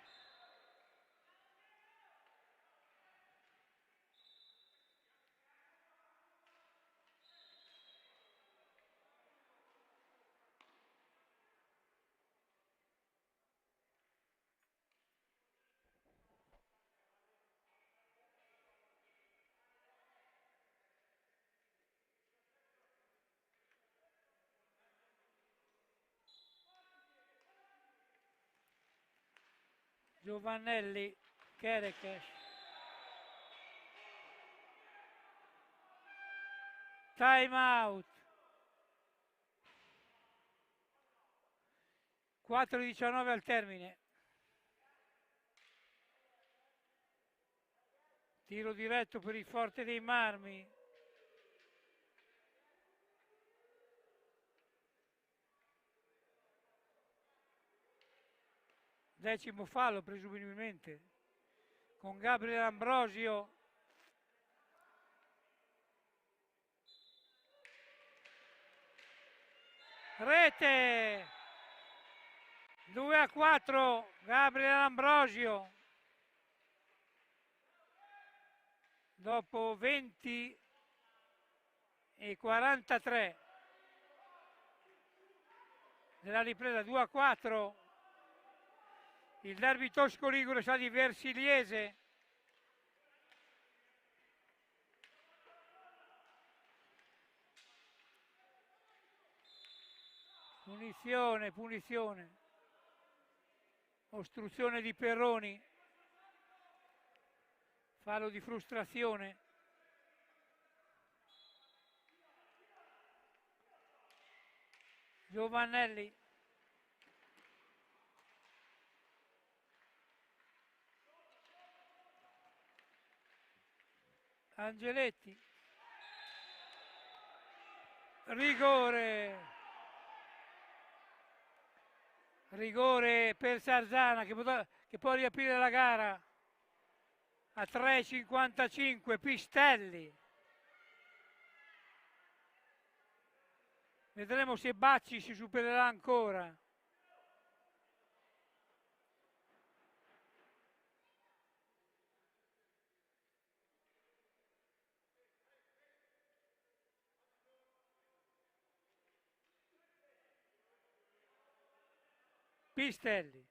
S1: Giovannelli, Kerekes, time out. 4:19 al termine. Tiro diretto per il Forte dei Marmi. Decimo fallo presumibilmente con Gabriele Ambrosio. Rete 2-4 Gabriele Ambrosio dopo 20 e 43 della ripresa. 2-4. Il derby tosco ligure sa di Versiliese. Punizione. Ostruzione di Perroni. Fallo di frustrazione. Giovannelli. Angeletti. Rigore per Sarzana che può riaprire la gara a 3:55. Pistelli. Vedremo se Bacci si supererà ancora. Pistelli.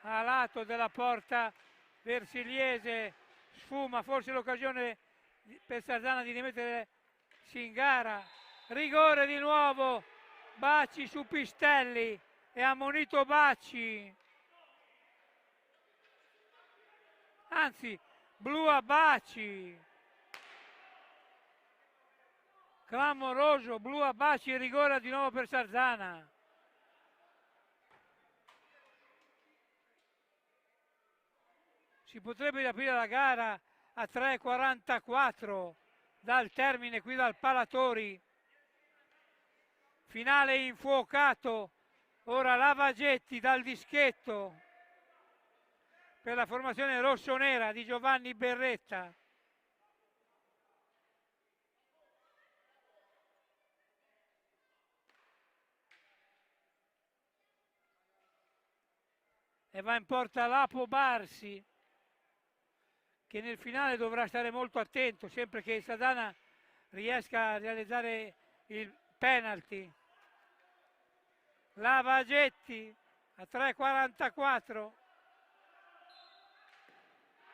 S1: A lato della porta Versiliese, sfuma forse l'occasione per Sarzana di rimettersi in gara. Rigore di nuovo, Bacci su Pistelli, è ammonito Bacci, anzi blu a Bacci, clamoroso, blu a Bacci, rigore di nuovo per Sarzana. Si potrebbe riaprire la gara a 3:44 dal termine qui dal Palatori. Finale infuocato, ora Lavagetti dal dischetto per la formazione rossonera di Giovanni Berretta. E va in porta Lapo Barsi, che nel finale dovrà stare molto attento, sempre che Sarzana riesca a realizzare il penalty. Lavagetti a 3:44.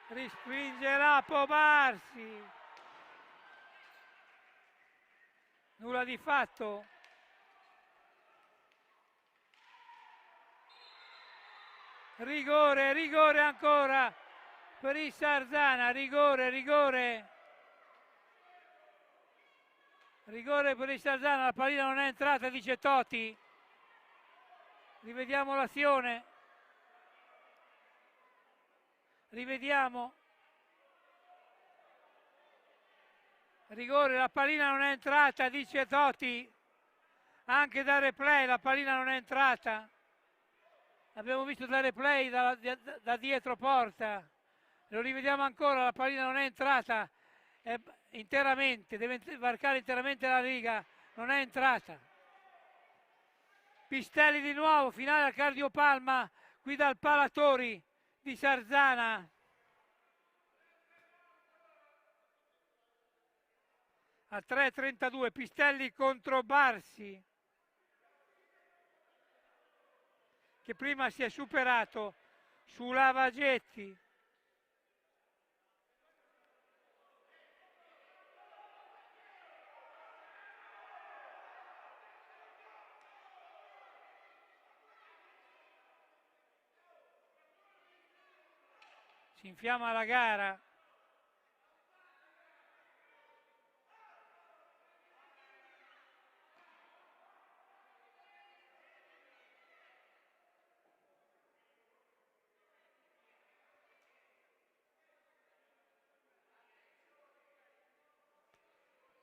S1: Respinge Lapo Barsi. Nulla di fatto. Rigore ancora per il Sarzana, rigore per il Sarzana, la pallina non è entrata, dice Toti. Rivediamo l'azione, rigore, la pallina non è entrata, dice Toti, anche da replay la pallina non è entrata, l'abbiamo visto da replay da dietro porta, lo rivediamo ancora, la pallina non è entrata interamente, deve varcare interamente la riga, non è entrata. Pistelli di nuovo, finale al Cardiopalma qui dal Palatori di Sarzana. A 3:32 Pistelli contro Barsi, che prima si è superato su Lavagetti. Si infiamma la gara.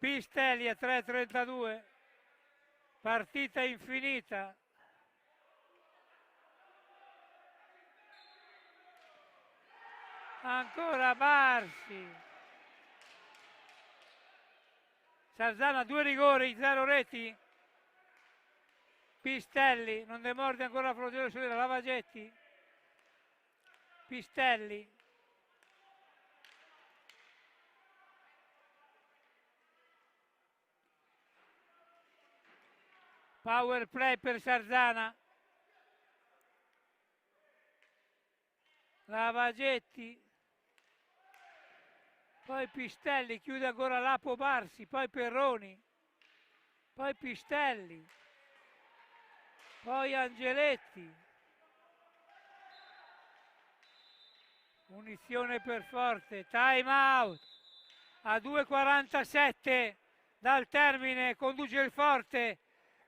S1: Pistelli a 3:32, partita infinita. Ancora Barsi. Sarzana 2 rigori, 0 reti. Pistelli, non demorde ancora la frontiera sulla Lavagetti. Pistelli. Power play per Sarzana. Lavagetti. Poi Pistelli, chiude ancora Lapo Barsi, poi Perroni. Poi Pistelli. Poi Angeletti. Munizione per Forte, time out a 2:47 dal termine, conduce il Forte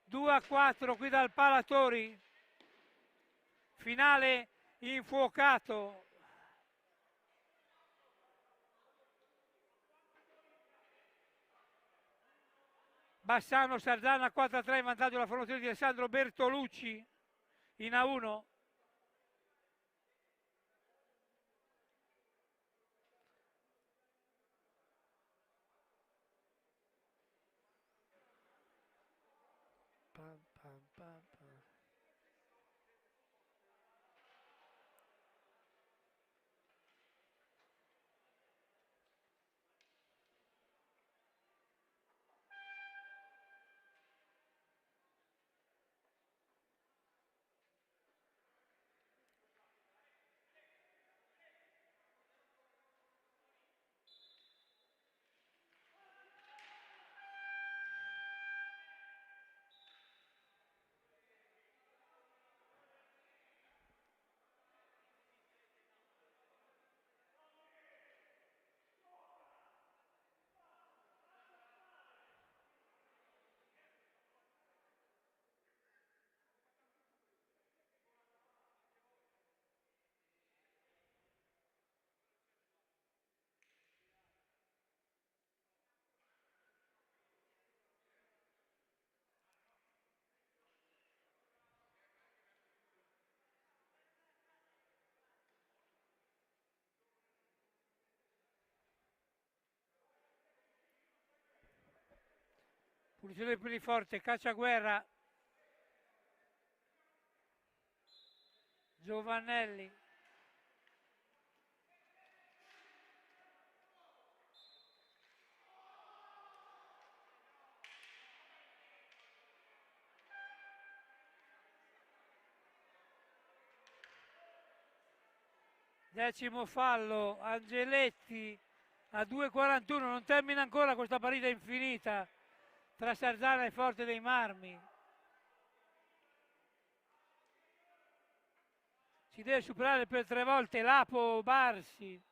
S1: 2-4 qui dal Palatori, finale infuocato. Bassano Sarzana 4-3 in vantaggio la formazione di Alessandro Bertolucci in A1. Pam, pam, pam, pam. Punizione per il Forte, Cacciaguerra. Giovannelli. Decimo fallo, Angeletti a 2:41, non termina ancora questa partita infinita tra Sarzana e Forte dei Marmi. Si deve superare per 3 volte Lapo Barsi.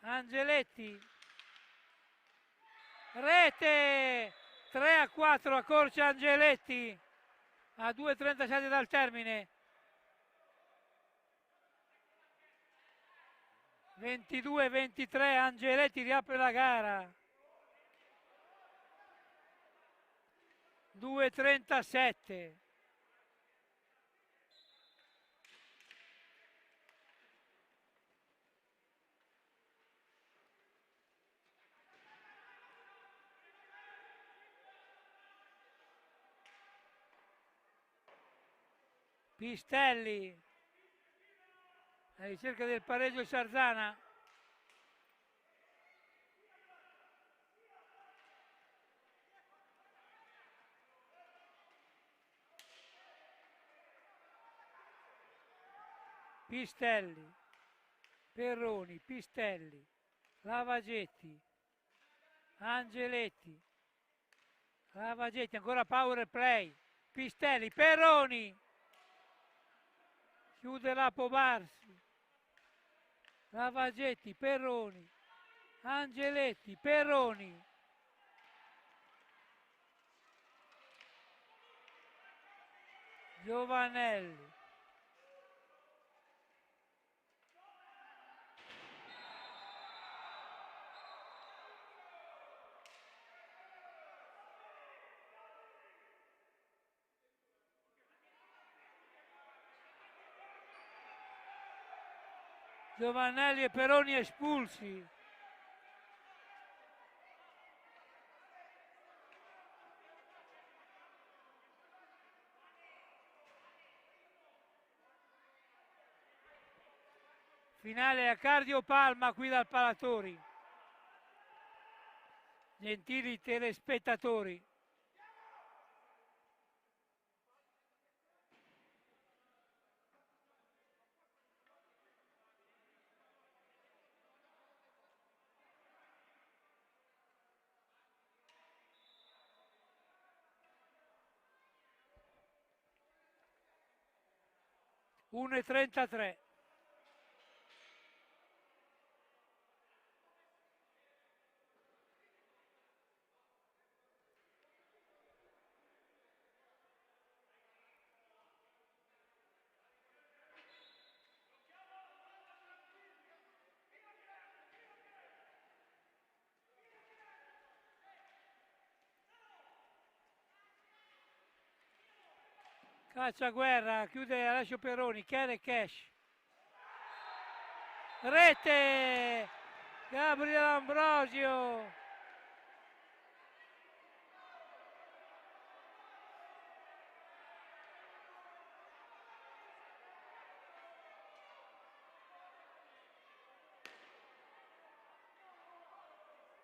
S1: Angeletti. Rete! 3-4 accorcia Angeletti a 2:37 dal termine. 22-23, Angeletti riapre la gara. 2:37. Pistelli alla ricerca del pareggio Sarzana. Pistelli, Perroni, Pistelli, Lavagetti, Angeletti, Lavagetti, ancora power play, Pistelli, Perroni, chiude Lapo Barsi, Lavagetti, Perroni, Angeletti, Perroni, Giovannelli, Giovannelli e Peroni espulsi. Finale a Cardio Palma qui dal Palatori. Gentili telespettatori. Uno e 33. Cacciaguerra, chiude Alessio Peroni, Chere Cash. Rete! Gabriele Ambrosio!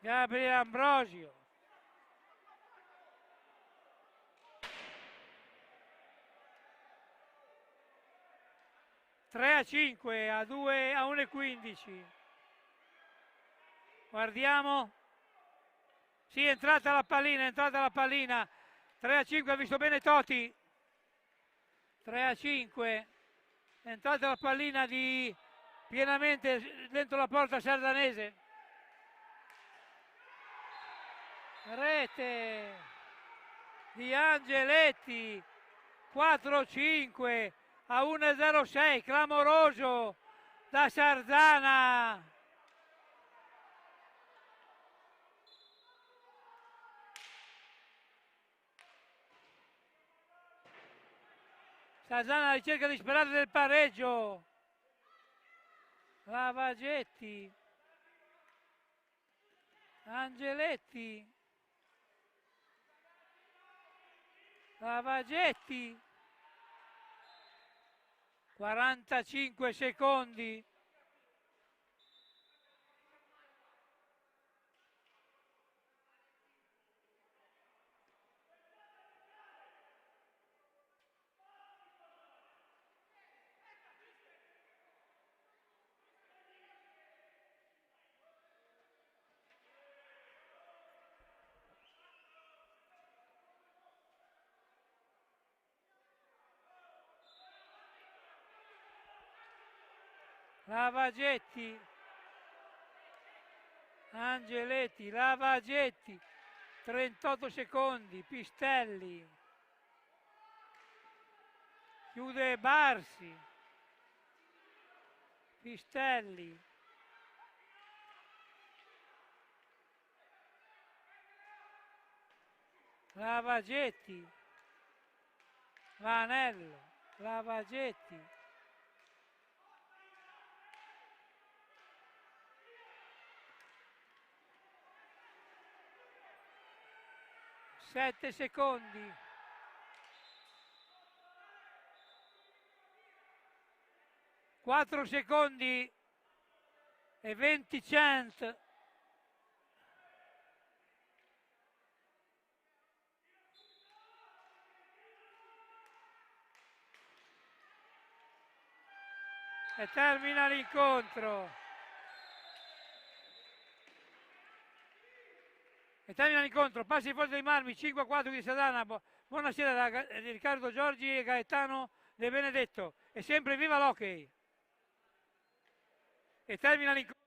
S1: Gabriele Ambrosio. Tre a 5 a 2 a 1,15. Guardiamo. Sì, è entrata la pallina, 3 a 5, ha visto bene Toti. 3 a 5. È entrata la pallina di pienamente dentro la porta sardanese. Rete di Angeletti. 4-5 a 1,06, clamoroso da Sarzana. Sarzana alla ricerca disperata del pareggio. Lavagetti. Angeletti. Lavagetti. 45 secondi. Lavagetti, Angeletti, Lavagetti, 38 secondi, Pistelli, chiude Barsi, Pistelli, Lavagetti, Vanello, Lavagetti. Sette secondi. Quattro secondi e 20 cent. E termina l'incontro. Passi in forza dei Marmi, 5-4 di Sadana. Buonasera da Riccardo Giorgi e Gaetano De Benedetto. E sempre viva l'hockey. E termina l'incontro.